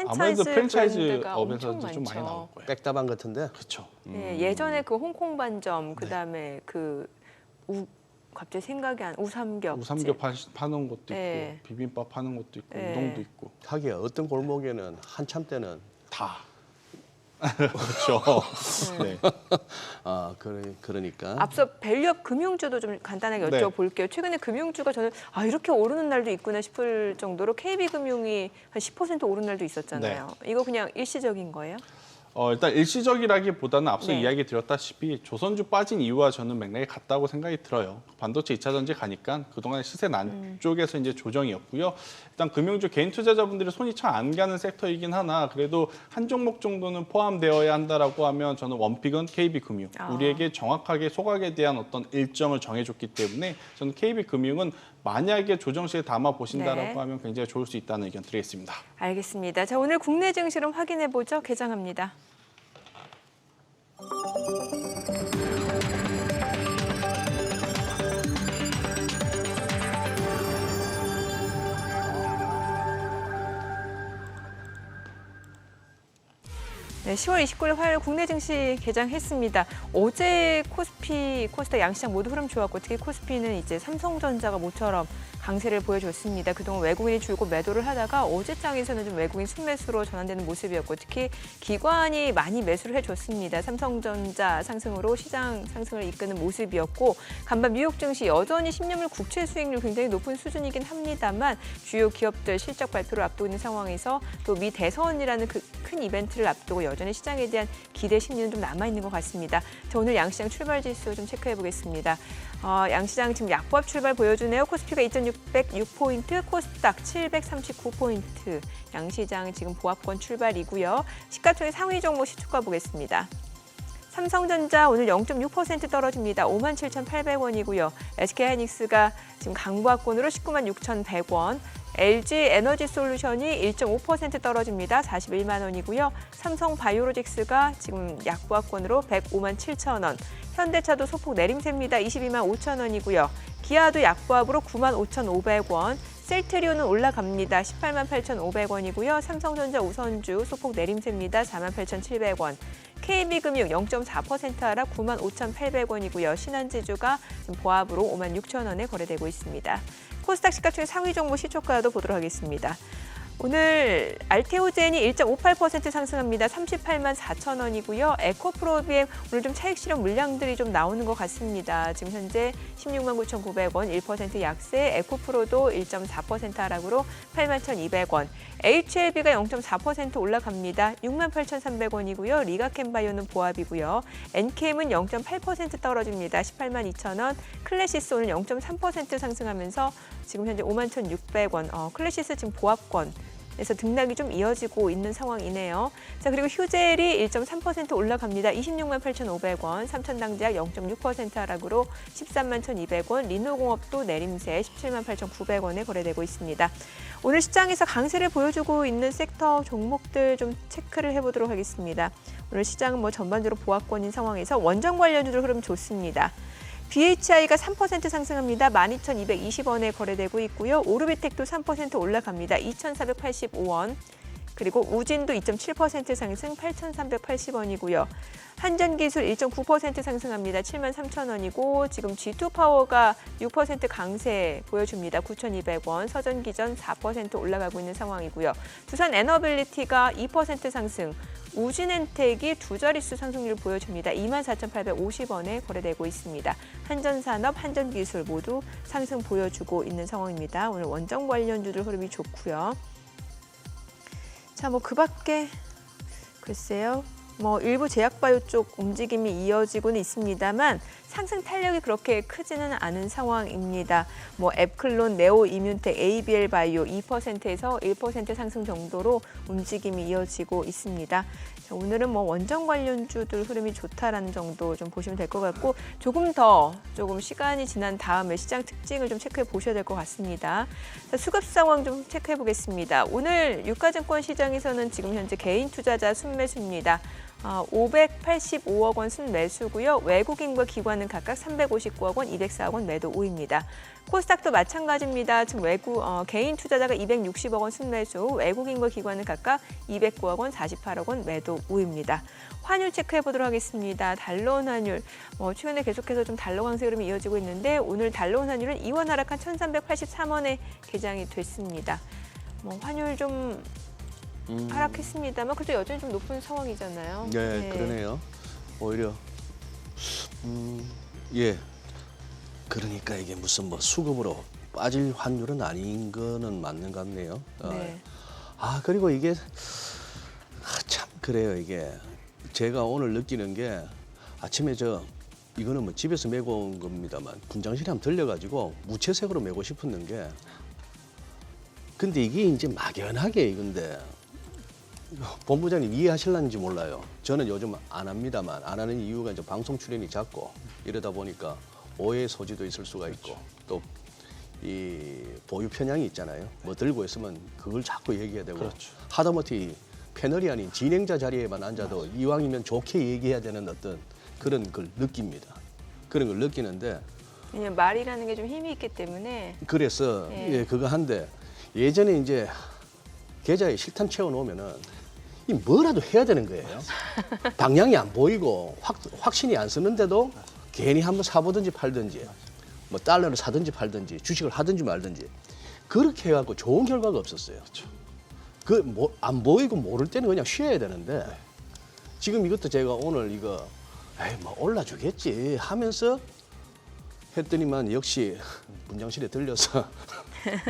아무래도 프랜차이즈 브랜드가 업에서 엄청 좀 많이 많죠. 나올 거예요. 백다방 같은데. 그렇죠. 예, 예전에 그 홍콩 반점 그다음에 그 갑자기 생각이 안 우삼겹. 우삼겹 파는 것도 있고 네. 비빔밥 파는 것도 있고 네. 우동도 있고 하기야 어떤 골목에는 한참 때는 다 그렇죠. 네. 그러니까 앞서 밸류업 금융주도 좀 간단하게 네. 여쭤볼게요. 최근에 금융주가 저는 이렇게 오르는 날도 있구나 싶을 정도로 KB금융이 한 10% 오른 날도 있었잖아요. 이거 그냥 일시적인 거예요? 일단 일시적이라기보다는 앞서 네. 이야기 드렸다시피 조선주 빠진 이유와 저는 맥락이 같다고 생각이 들어요. 반도체 2차 전지 가니까 그동안 시세 난 쪽에서 이제 조정이었고요. 일단 금융주 개인 투자자분들이 손이 잘 안 가는 섹터이긴 하나 그래도 한 종목 정도는 포함되어야 한다라고 하면 저는 원픽은 KB금융. 우리에게 정확하게 소각에 대한 어떤 일정을 정해줬기 때문에 저는 KB금융은 만약에 조정 시에 담아 보신다라고 네. 하면 굉장히 좋을 수 있다는 의견 드리겠습니다. 알겠습니다. 자, 오늘 국내 증시를 확인해 보죠. 개장합니다. 네, 10월 29일 화요일 국내 증시 개장했습니다. 어제 코스피, 코스닥 양시장 모두 흐름 좋았고 특히 코스피는 이제 삼성전자가 모처럼 강세를 보여줬습니다. 그동안 외국인이 줄곧 매도를 하다가 어제장에서는 좀 외국인 순매수로 전환되는 모습이었고 특히 기관이 많이 매수를 해줬습니다. 삼성전자 상승으로 시장 상승을 이끄는 모습이었고 간밤 뉴욕 증시 여전히 10년물 국채 수익률 굉장히 높은 수준이긴 합니다만 주요 기업들 실적 발표를 앞두고 있는 상황에서 또 미 대선이라는 그 큰 이벤트를 앞두고 여전히 시장에 대한 기대 심리는 좀 남아있는 것 같습니다. 자, 오늘 양시장 출발 지수 좀 체크해 보겠습니다. 양시장 지금 약보합 출발 보여주네요. 코스피가 2,606포인트, 코스닥 739포인트. 양시장 지금 보합권 출발이고요. 시가총액 상위 종목 시초가 보겠습니다. 삼성전자 오늘 0.6% 떨어집니다. 57,800원이고요. SK하이닉스가 지금 강보합권으로 196,100원. LG 에너지솔루션이 1.5% 떨어집니다. 41만 원이고요. 삼성바이오로직스가 지금 약보합권으로 105만 7천 원. 현대차도 소폭 내림세입니다. 22만 5천 원이고요. 기아도 약보합으로 9만 5,500원. 셀트리온은 올라갑니다. 18만 8,500원이고요. 삼성전자 우선주 소폭 내림세입니다. 4만 8,700원. KB금융 0.4% 하락 9만 5,800원이고요. 신한지주가 보합으로 5만 6천 원에 거래되고 있습니다. 코스닥 시가총액 상위 종목 시초가도 보도록 하겠습니다. 오늘 알테오젠이 1.58% 상승합니다. 38만 4천 원이고요. 에코프로비엠 오늘 좀 차익 실현 물량들이 좀 나오는 것 같습니다. 지금 현재 16만 9,900원, 1% 약세, 에코프로도 1.4% 하락으로 8만 1,200원. HLB가 0.4% 올라갑니다. 6만 8,300원이고요. 리가캠바이오는 보합이고요. NKM은 0.8% 떨어집니다. 18만 2천 원. 클래시스 오늘 0.3% 상승하면서 지금 현재 5만 1,600원. 클래시스 지금 보합권. 그래서 등락이 좀 이어지고 있는 상황이네요. 자, 그리고 휴젤이 1.3% 올라갑니다. 26만 8,500원, 삼천당제약 0.6% 하락으로 13만 1,200원, 리노공업도 내림세 17만 8,900원에 거래되고 있습니다. 오늘 시장에서 강세를 보여주고 있는 섹터 종목들 좀 체크를 해보도록 하겠습니다. 오늘 시장은 뭐 전반적으로 보합권인 상황에서 원전 관련주들 흐름 좋습니다. BHI가 3% 상승합니다. 12,220원에 거래되고 있고요. 오르비텍도 3% 올라갑니다. 2,485원. 그리고 우진도 2.7% 상승 8,380원이고요. 한전기술 1.9% 상승합니다. 7만 3천 원이고 지금 G2파워가 6% 강세 보여줍니다. 9,200원. 서전기전 4% 올라가고 있는 상황이고요. 두산 에너빌리티가 2% 상승. 우진엔텍이 두 자릿수 상승률을 보여줍니다. 24,850원에 거래되고 있습니다. 한전산업, 한전기술 모두 상승 보여주고 있는 상황입니다. 오늘 원전 관련주들 흐름이 좋고요. 자, 뭐 그 밖에 글쎄요. 뭐 일부 제약바이오 쪽 움직임이 이어지고는 있습니다만 상승 탄력이 그렇게 크지는 않은 상황입니다. 뭐 앱클론, 네오이뮨텍, ABL 바이오 2%에서 1% 상승 정도로 움직임이 이어지고 있습니다. 자, 오늘은 뭐 원전 관련주들 흐름이 좋다라는 정도 좀 보시면 될 것 같고 조금 시간이 지난 다음에 시장 특징을 좀 체크해 보셔야 될 것 같습니다. 자, 수급 상황 좀 체크해 보겠습니다. 오늘 유가증권 시장에서는 지금 현재 개인 투자자 순매수입니다. 585억 원 순매수고요. 외국인과 기관은 각각 359억 원, 204억 원 매도 우입니다. 코스닥도 마찬가지입니다. 지금 개인 투자자가 260억 원 순매수, 외국인과 기관은 각각 209억 원, 48억 원 매도 우입니다. 환율 체크해 보도록 하겠습니다. 달러원 환율, 최근에 계속해서 좀 달러 강세 흐름이 이어지고 있는데 오늘 달러원 환율은 2원 하락한 1,383원에 개장이 됐습니다. 환율 좀 하락했습니다만 그래도 여전히 좀 높은 상황이잖아요. 네, 그러네요. 오히려 예. 그러니까 이게 무슨 뭐 수급으로 빠질 환율은 아닌 거는 맞는 것 같네요. 네. 그리고 이게 참 그래요. 이게 제가 오늘 느끼는 게 아침에 이거는 뭐 집에서 메고 온 겁니다만 분장실에 한번 들려가지고 무채색으로 메고 싶었는 게 근데 이게 이제 막연하게 이건데 본부장님 이해하실런지 몰라요. 저는 요즘 안 합니다만 안 하는 이유가 이제 방송 출연이 작고 이러다 보니까 오해의 소지도 있을 수가 있고 또 이 보유 편향이 있잖아요. 뭐 들고 있으면 그걸 자꾸 얘기해야 되고 그렇죠. 하다못해 패널이 아닌 진행자 자리에만 앉아도 이왕이면 좋게 얘기해야 되는 어떤 그런 걸 느낍니다. 그런 걸 느끼는데 왜냐면 말이라는 게 좀 힘이 있기 때문에 그래서 예. 그거 한데 예전에 이제 계좌에 실탄 채워 놓으면은 이 뭐라도 해야 되는 거예요. 방향이 안 보이고 확신이 안 쓰는데도 괜히 한번 사보든지 팔든지 뭐 달러를 사든지 팔든지 주식을 하든지 말든지 그렇게 해갖고 좋은 결과가 없었어요. 그 안 보이고 모를 때는 그냥 쉬어야 되는데 지금 이것도 제가 오늘 이거 에이 뭐 올라주겠지 하면서 했더니만 역시 분장실에 들려서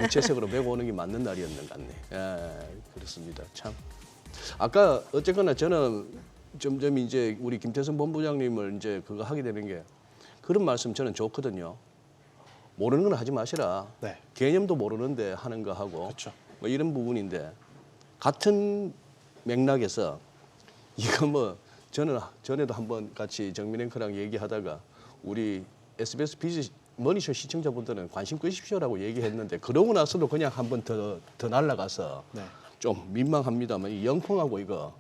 무채색으로 메고 오는 게 맞는 날이었는 것 같네. 예, 그렇습니다. 참. 아까 어쨌거나 저는 점점 이제 우리 김태선 본부장님을 이제 그거 하게 되는 게 그런 말씀 저는 좋거든요. 모르는 건 하지 마시라. 네. 개념도 모르는데 하는 거 하고 그렇죠. 뭐 이런 부분인데 같은 맥락에서 이거 뭐 저는 전에도 한번 같이 정민 앵커랑 얘기하다가 우리 SBS 비즈 머니쇼 시청자분들은 관심 끄십시오라고 얘기했는데 그러고 나서도 그냥 한번 더 날아가서 네. 좀 민망합니다만 이 영풍하고 이거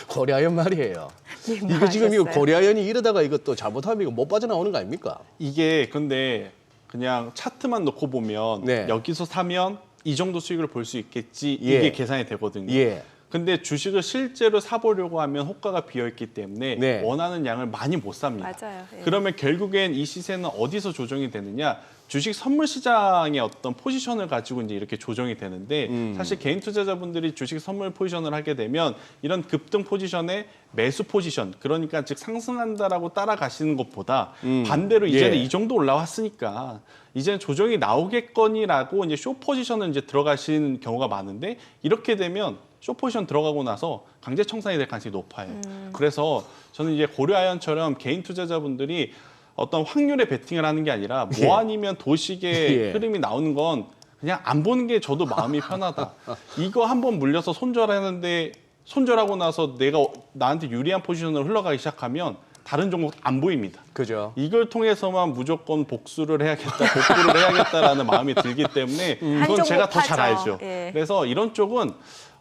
고려아연 말이에요. 이거 지금 이거 고려아연이 이러다가 이거 또 잘못하면 이거 못 빠져나오는 거 아닙니까? 이게 근데 그냥 차트만 놓고 보면 네. 여기서 사면 이 정도 수익을 볼 수 있겠지 예. 이게 계산이 되거든요. 예. 근데 주식을 실제로 사보려고 하면 호가가 비어있기 때문에 네. 원하는 양을 많이 못 삽니다. 맞아요. 예. 그러면 결국엔 이 시세는 어디서 조정이 되느냐? 주식 선물 시장의 어떤 포지션을 가지고 이제 이렇게 조정이 되는데 사실 개인 투자자분들이 주식 선물 포지션을 하게 되면 이런 급등 포지션의 매수 포지션 그러니까 즉 상승한다라고 따라가시는 것보다 반대로 이제는 예. 이 정도 올라왔으니까 이제는 조정이 나오겠거니라고 이제 쇼 포지션을 이제 들어가시는 경우가 많은데 이렇게 되면 쇼 포지션 들어가고 나서 강제 청산이 될 가능성이 높아요. 그래서 저는 이제 고려아연처럼 개인 투자자분들이 어떤 확률에 베팅을 하는 게 아니라 뭐 아니면 도식의 예. 흐름이 나오는 건 그냥 안 보는 게 저도 마음이 편하다. 이거 한번 물려서 손절하는데 손절하고 나서 내가 나한테 유리한 포지션으로 흘러가기 시작하면 다른 종목 안 보입니다. 그죠. 이걸 통해서만 무조건 복수를 해야겠다, 복구를 해야겠다라는 마음이 들기 때문에 그건 제가 더 잘 한종목 알죠. 예. 그래서 이런 쪽은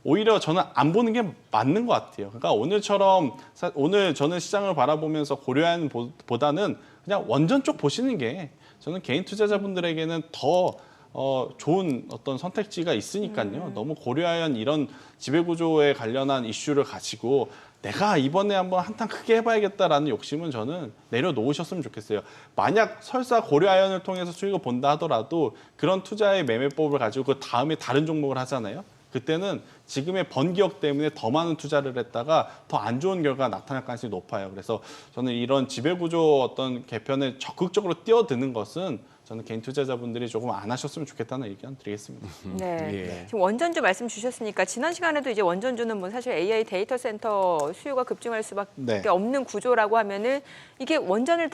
오히려 저는 안 보는 게 맞는 것 같아요. 그러니까 오늘처럼 오늘 저는 시장을 바라보면서 고려하는 보다는 그냥 원전 쪽 보시는 게 저는 개인 투자자분들에게는 더 좋은 어떤 선택지가 있으니까요. 너무 고려하연 이런 지배구조에 관련한 이슈를 가지고 내가 이번에 한번 한탕 크게 해봐야겠다라는 욕심은 저는 내려놓으셨으면 좋겠어요. 만약 설사 고려아연을 통해서 수익을 본다 하더라도 그런 투자의 매매법을 가지고 그 다음에 다른 종목을 하잖아요. 그때는 지금의 번기역 때문에 더 많은 투자를 했다가 더 안 좋은 결과가 나타날 가능성이 높아요. 그래서 저는 이런 지배구조 어떤 개편에 적극적으로 뛰어드는 것은 저는 개인 투자자분들이 조금 안 하셨으면 좋겠다는 의견 드리겠습니다. 네. 예. 지금 원전주 말씀 주셨으니까 지난 시간에도 이제 원전주는 뭐 사실 AI 데이터 센터 수요가 급증할 수밖에 네. 없는 구조라고 하면은 이게 원전을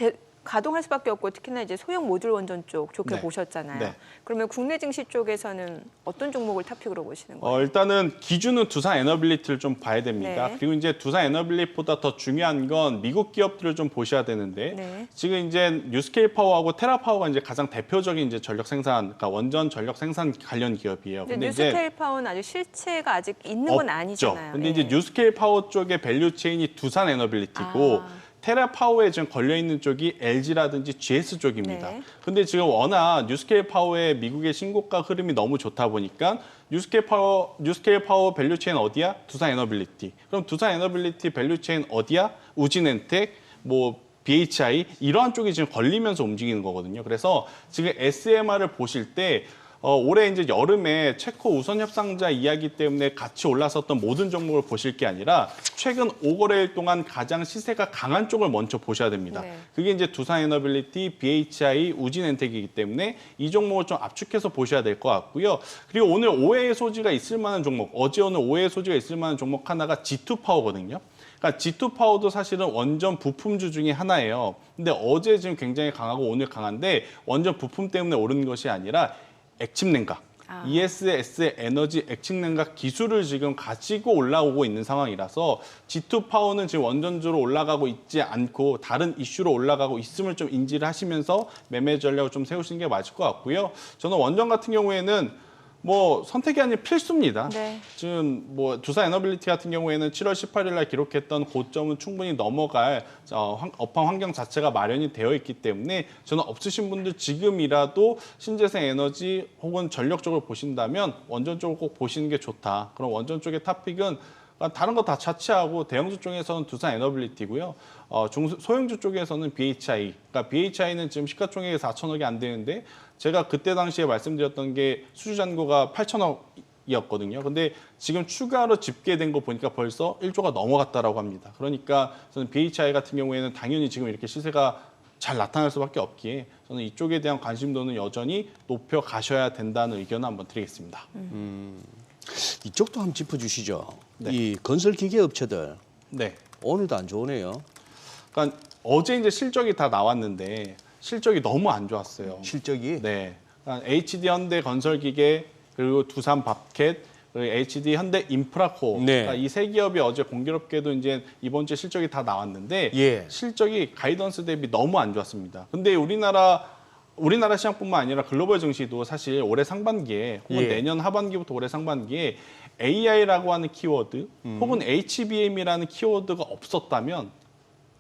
가동할 수밖에 없고 특히나 이제 소형 모듈 원전 쪽 좋게 네. 보셨잖아요. 네. 그러면 국내 증시 쪽에서는 어떤 종목을 탑픽으로 보시는 거예요? 일단은 기준은 두산 에너빌리티를 좀 봐야 됩니다. 네. 그리고 이제 두산 에너빌리티보다 더 중요한 건 미국 기업들을 좀 보셔야 되는데 네. 지금 이제 뉴스케일 파워하고 테라파워가 이제 가장 대표적인 이제 전력 생산, 그러니까 원전 전력 생산 관련 기업이에요. 근데 뉴스케일 파워는 아직 실체가 아직 있는 건 아니잖아요. 근데 예. 이제 뉴스케일 파워 쪽의 밸류 체인이 두산 에너빌리티고 테라파워에 지금 걸려 있는 쪽이 LG라든지 GS 쪽입니다. 네. 근데 지금 워낙 뉴스케일 파워의 미국의 신고가 흐름이 너무 좋다 보니까 뉴스케일 파워 밸류 체인 어디야? 두산 에너빌리티. 그럼 두산 에너빌리티 밸류 체인 어디야? 우진엔텍, 뭐 BHI 이러한 쪽이 지금 걸리면서 움직이는 거거든요. 그래서 지금 SMR을 보실 때 올해 이제 여름에 체코 우선 협상자 이야기 때문에 같이 올라섰던 모든 종목을 보실 게 아니라 최근 5거래일 동안 가장 시세가 강한 쪽을 먼저 보셔야 됩니다. 네. 그게 이제 두산에너빌리티, BHI, 우진엔텍이기 때문에 이 종목을 좀 압축해서 보셔야 될 것 같고요. 그리고 오늘 오해의 소지가 있을 만한 종목, 어제 오늘 오해의 소지가 있을 만한 종목 하나가 G2파워거든요. 그러니까 G2파워도 사실은 원전 부품주 중에 하나예요. 근데 어제 지금 굉장히 강하고 오늘 강한데 원전 부품 때문에 오르는 것이 아니라 액침냉각, ESS 에너지 액침냉각 기술을 지금 가지고 올라오고 있는 상황이라서 G2파워는 지금 원전주로 올라가고 있지 않고 다른 이슈로 올라가고 있음을 좀 인지를 하시면서 매매 전략을 좀 세우시는 게 맞을 것 같고요. 저는 원전 같은 경우에는 뭐 선택이 아닌 필수입니다. 네. 지금 뭐 두산에너빌리티 같은 경우에는 7월 18일 날 기록했던 고점은 충분히 넘어갈 업황 환경 자체가 마련이 되어 있기 때문에 저는 없으신 분들 지금이라도 신재생 에너지 혹은 전력 쪽을 보신다면 원전 쪽을 꼭 보시는 게 좋다. 그럼 원전 쪽의 탑픽은 다른 거 다 차치하고 대형주 쪽에서는 두산에너빌리티고요. 소형주 쪽에서는 BHI. 그러니까 BHI는 지금 시가총액이 4천억이 안 되는데 제가 그때 당시에 말씀드렸던 게 수주 잔고가 8천억이었거든요. 근데 지금 추가로 집계된 거 보니까 벌써 1조가 넘어갔다라고 합니다. 그러니까 저는 BHI 같은 경우에는 당연히 지금 이렇게 시세가 잘 나타날 수밖에 없기에 저는 이쪽에 대한 관심도는 여전히 높여 가셔야 된다는 의견을 한번 드리겠습니다. 이쪽도 한번 짚어주시죠. 네. 이 건설 기계 업체들 네. 오늘도 안 좋으네요. 그러니까 어제 이제 실적이 다 나왔는데 실적이 너무 안 좋았어요. 실적이. 네. 그러니까 HD 현대 건설기계 그리고 두산 밥캣 그리고 HD 현대 인프라코어 네. 그러니까 이 세 기업이 어제 공교롭게도 이제 이번 주에 실적이 다 나왔는데 예. 실적이 가이던스 대비 너무 안 좋았습니다. 근데 우리나라 시장뿐만 아니라 글로벌 증시도 사실 올해 상반기에 혹은 예. 내년 하반기부터 올해 상반기에 AI라고 하는 키워드 혹은 HBM이라는 키워드가 없었다면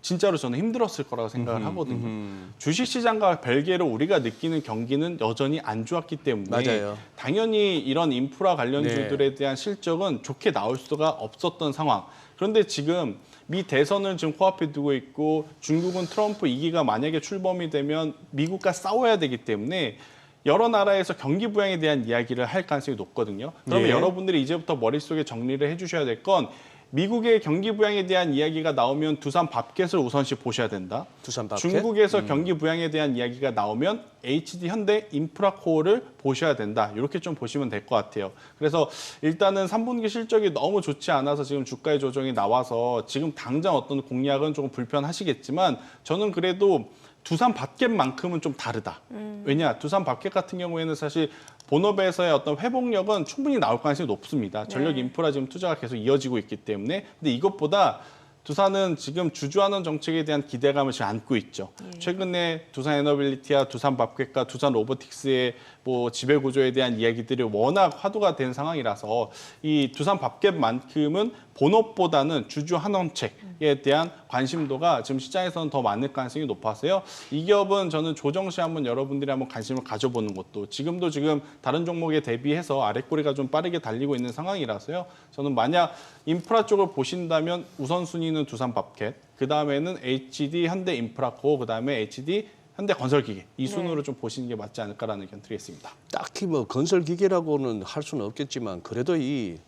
진짜로 저는 힘들었을 거라고 생각을 하거든요. 주식시장과 별개로 우리가 느끼는 경기는 여전히 안 좋았기 때문에 맞아요. 당연히 이런 인프라 관련주들에 대한 실적은 좋게 나올 수가 없었던 상황. 그런데 지금 미 대선을 지금 코앞에 두고 있고 중국은 트럼프 2기가 만약에 출범이 되면 미국과 싸워야 되기 때문에 여러 나라에서 경기 부양에 대한 이야기를 할 가능성이 높거든요. 그러면 예. 여러분들이 이제부터 머릿속에 정리를 해주셔야 될 건 미국의 경기 부양에 대한 이야기가 나오면 두산 밥켓을 우선시 보셔야 된다. 두산 밥켓. 중국에서 경기 부양에 대한 이야기가 나오면 HD 현대 인프라코어를 보셔야 된다. 이렇게 좀 보시면 될 것 같아요. 그래서 일단은 3분기 실적이 너무 좋지 않아서 지금 주가의 조정이 나와서 지금 당장 어떤 공략은 조금 불편하시겠지만 저는 그래도 두산 밥켓만큼은 좀 다르다. 왜냐? 두산 밥켓 같은 경우에는 사실 본업에서의 어떤 회복력은 충분히 나올 가능성이 높습니다. 전력 인프라 지금 투자가 계속 이어지고 있기 때문에. 근데 이것보다 두산은 지금 주주환원 정책에 대한 기대감을 지금 안고 있죠. 최근에 두산에너빌리티와 두산밥켓과 두산로보틱스의 뭐 지배구조에 대한 이야기들이 워낙 화두가 된 상황이라서 이 두산밥켓만큼은 본업보다는 주주환원책에 대한 관심도가 지금 시장에서는 더 많을 가능성이 높아서요. 이 기업은 저는 조정 시 한번 여러분들이 한번 관심을 가져보는 것도 지금도 지금 다른 종목에 대비해서 아랫꼬리가 좀 빠르게 달리고 있는 상황이라서요. 저는 만약 인프라 쪽을 보신다면 우선순위는 두산밥켓, 그 다음에는 HD 현대인프라코어, 그 다음에 HD 현대건설기계 이 순으로 좀 보시는 게 맞지 않을까라는 의견 드리겠습니다. 딱히 뭐 건설 기계라고는 할 수는 없겠지만 그래도 이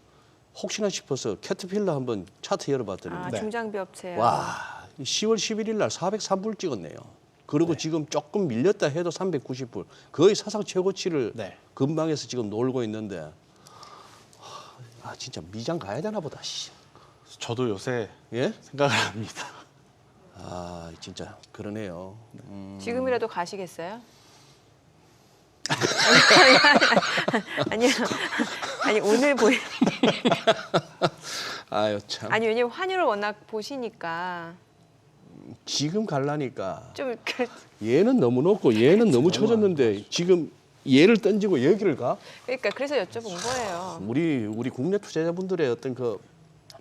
혹시나 싶어서 캐터필러 한번 차트 열어봤더니 네. 중장비 업체요. 와 10월 11일 날 403불 찍었네요. 그리고 지금 조금 밀렸다 해도 390불. 거의 사상 최고치를 네. 근방에서 지금 놀고 있는데 진짜 미장 가야 되나 보다. 씨. 저도 요새 예? 생각을 합니다. 진짜 그러네요. 지금이라도 가시겠어요? 아니요. 아니 오늘 아유 참. 아니 왜냐면 환율을 워낙 보시니까 지금 갈라니까 좀 얘는 너무 높고 얘는 너무 쳐졌는데 지금 얘를 던지고 여기를 가? 그러니까 그래서 여쭤본 거예요. 우리 국내 투자자분들의 어떤 그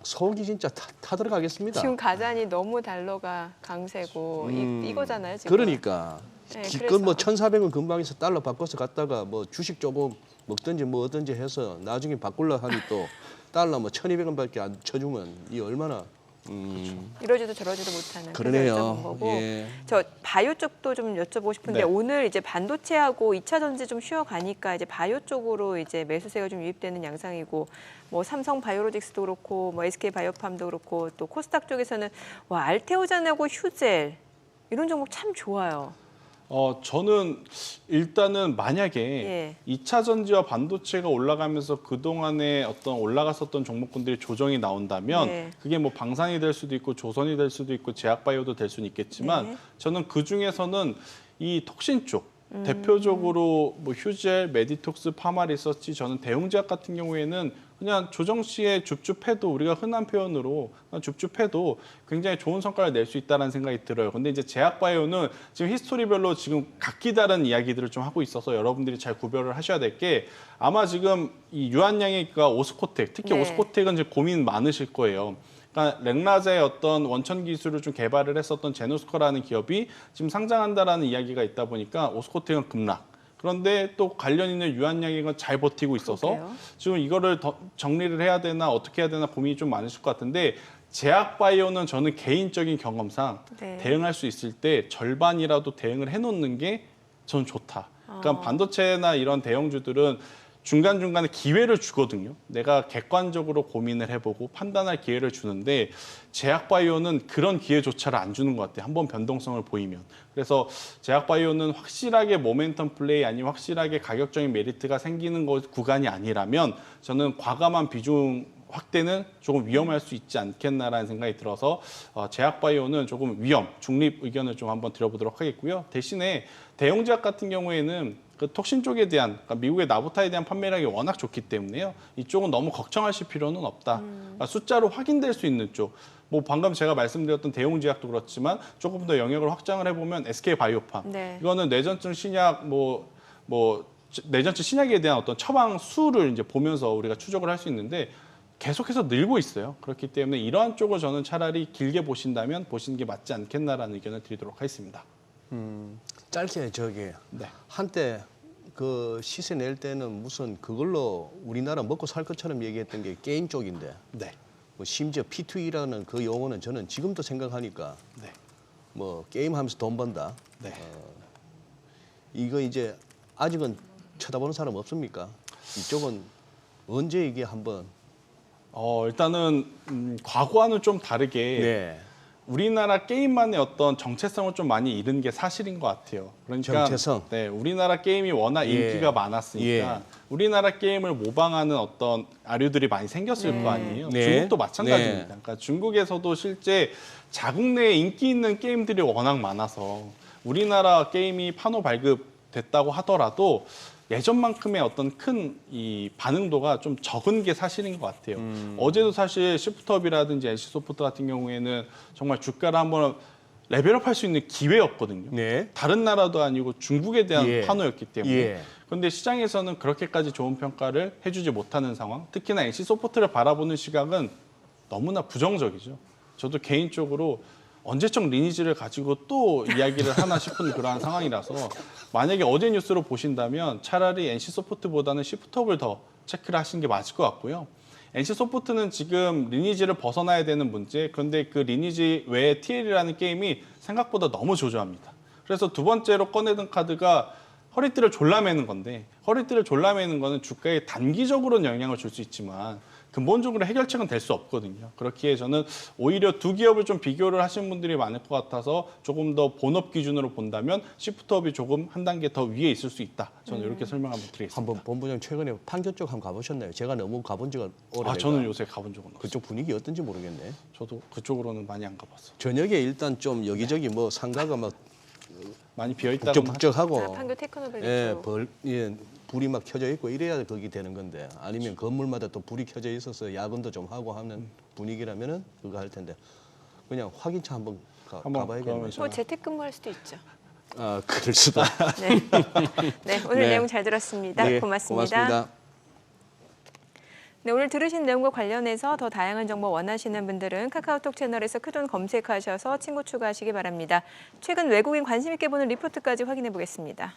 속이 진짜 타 들어가겠습니다. 지금 가자니 너무 달러가 강세고 이거잖아요 지금. 그러니까 네, 기껏 뭐 그래서. 1,400원 근방에서 달러 바꿔서 갔다가 뭐 주식 조금 먹든지 뭐 어든지 해서 나중에 바꾸려 하니 또 달러 뭐 1,200원밖에 안 쳐주면 이 얼마나 이러지도 저러지도 못하는 그러네요. 그래서 여쭤본 거고 예. 저 바이오 쪽도 좀 여쭤보고 싶은데 네. 오늘 이제 반도체하고 2차 전지 좀 쉬어가니까 이제 바이오 쪽으로 이제 매수세가 좀 유입되는 양상이고 뭐 삼성 바이오로직스도 그렇고 뭐 SK 바이오팜도 그렇고 또 코스닥 쪽에서는 와 알테오잔하고 휴젤 이런 종목 참 좋아요. 저는 일단은 만약에 예. 2차 전지와 반도체가 올라가면서 그동안에 어떤 올라갔었던 종목군들이 조정이 나온다면 네. 그게 뭐 방산이 될 수도 있고 조선이 될 수도 있고 제약바이오도 될 수는 있겠지만 네. 저는 그 중에서는 이 톡신 쪽 대표적으로 뭐 휴젤, 메디톡스, 파마리서치 저는 대웅제약 같은 경우에는 그냥 조정 시에 줍줍해도 우리가 흔한 표현으로 그냥 줍줍해도 굉장히 좋은 성과를 낼 수 있다는 생각이 들어요. 근데 이제 제약바이오는 지금 히스토리별로 지금 각기 다른 이야기들을 좀 하고 있어서 여러분들이 잘 구별을 하셔야 될 게 아마 지금 이 유한양이가 오스코텍, 특히 네. 오스코텍은 이제 고민 많으실 거예요. 그러니까 렉라자의 어떤 원천 기술을 좀 개발을 했었던 제노스커라는 기업이 지금 상장한다라는 이야기가 있다 보니까 오스코텍은 급락. 그런데 또 관련 있는 유한양액은 잘 버티고 있어서 그러게요. 지금 이거를 더 정리를 해야 되나 어떻게 해야 되나 고민이 좀 많으실 것 같은데 제약바이오는 저는 개인적인 경험상 네. 대응할 수 있을 때 절반이라도 대응을 해놓는 게 저는 좋다. 그러니까 반도체나 이런 대형주들은 중간중간에 기회를 주거든요. 내가 객관적으로 고민을 해보고 판단할 기회를 주는데 제약바이오는 그런 기회조차를 안 주는 것 같아요. 한번 변동성을 보이면. 그래서 제약바이오는 확실하게 모멘텀 플레이 아니면 확실하게 가격적인 메리트가 생기는 구간이 아니라면 저는 과감한 비중 확대는 조금 위험할 수 있지 않겠나라는 생각이 들어서 제약바이오는 조금 중립 의견을 좀 한번 드려보도록 하겠고요. 대신에 대형제약 같은 경우에는 그 톡신 쪽에 대한 그러니까 미국의 나보타에 대한 판매량이 워낙 좋기 때문에요. 이쪽은 너무 걱정하실 필요는 없다. 그러니까 숫자로 확인될 수 있는 쪽. 뭐 방금 제가 말씀드렸던 대웅제약도 그렇지만 조금 더 영역을 확장을 해보면 SK 바이오팜. 네. 이거는 뇌전증 신약 뇌전증 신약에 대한 어떤 처방 수를 이제 보면서 우리가 추적을 할 수 있는데 계속해서 늘고 있어요. 그렇기 때문에 이러한 쪽을 저는 차라리 길게 보신다면 보시는 게 맞지 않겠나라는 의견을 드리도록 하겠습니다. 짧게 저기 네. 한때 그 시세 낼 때는 무슨 그걸로 우리나라 먹고 살 것처럼 얘기했던 게 게임 쪽인데 네. 뭐 심지어 P2E라는 그 용어는 저는 지금도 생각하니까 네. 뭐 게임하면서 돈 번다. 네. 이거 이제 아직은 쳐다보는 사람 없습니까? 이쪽은 언제 이게 한번 일단은 과거와는 좀 다르게 네. 우리나라 게임만의 어떤 정체성을 좀 많이 잃은 게 사실인 것 같아요. 그러니까 정체성? 네, 우리나라 게임이 워낙 예. 인기가 많았으니까 예. 우리나라 게임을 모방하는 어떤 아류들이 많이 생겼을 거 아니에요. 네. 중국도 마찬가지입니다. 네. 그러니까 중국에서도 실제 자국 내에 인기 있는 게임들이 워낙 많아서 우리나라 게임이 판호 발급됐다고 하더라도 예전만큼의 어떤 큰 이 반응도가 좀 적은 게 사실인 것 같아요. 어제도 사실 시프트업이라든지 NC소프트 같은 경우에는 정말 주가를 한번 레벨업할 수 있는 기회였거든요. 네. 다른 나라도 아니고 중국에 대한 예. 판호였기 때문에. 예. 그런데 시장에서는 그렇게까지 좋은 평가를 해주지 못하는 상황. 특히나 NC소프트를 바라보는 시각은 너무나 부정적이죠. 저도 개인적으로 언제적 리니지를 가지고 또 이야기를 하나 싶은 그러한 상황이라서 만약에 어제 뉴스로 보신다면 차라리 NC소프트보다는 시프트업을 더 체크를 하시는 게 맞을 것 같고요. NC소프트는 지금 리니지를 벗어나야 되는 문제, 그런데 그 리니지 외에 TL이라는 게임이 생각보다 너무 조조합니다. 그래서 두 번째로 꺼내든 카드가 허리띠를 졸라매는 건데 허리띠를 졸라매는 거는 주가에 단기적으로는 영향을 줄 수 있지만 근본적으로 해결책은 될 수 없거든요. 그렇기에 저는 오히려 두 기업을 좀 비교를 하시는 분들이 많을 것 같아서 조금 더 본업 기준으로 본다면 시프트업이 조금 한 단계 더 위에 있을 수 있다. 저는 이렇게 설명 한번 드리겠습니다. 한번 본부장 최근에 판교 쪽 한번 가보셨나요? 제가 너무 가본 지가 오래돼서 저는 요새 가본 적은 없어요. 그쪽 분위기 어떤지 모르겠네. 저도 그쪽으로는 많이 안 가봤어요. 저녁에 일단 좀 여기저기 뭐 상가가 막 많이 비어있다고 북적북적하고 판교 테크노밸리 예, 쪽. 불이 막 켜져 있고 이래야 거기 되는 건데 아니면 건물마다 또 불이 켜져 있어서 야근도 좀 하고 하는 분위기라면은 그거 할 텐데 그냥 확인차 한번 가봐야겠네. 그러면 뭐 재택근무할 수도 있죠. 아 그럴 수도. 네. 네, 오늘 네. 내용 잘 들었습니다. 네, 고맙습니다. 고맙습니다. 네, 오늘 들으신 내용과 관련해서 더 다양한 정보 원하시는 분들은 카카오톡 채널에서 크돈 검색하셔서 친구 추가하시기 바랍니다. 최근 외국인 관심 있게 보는 리포트까지 확인해 보겠습니다.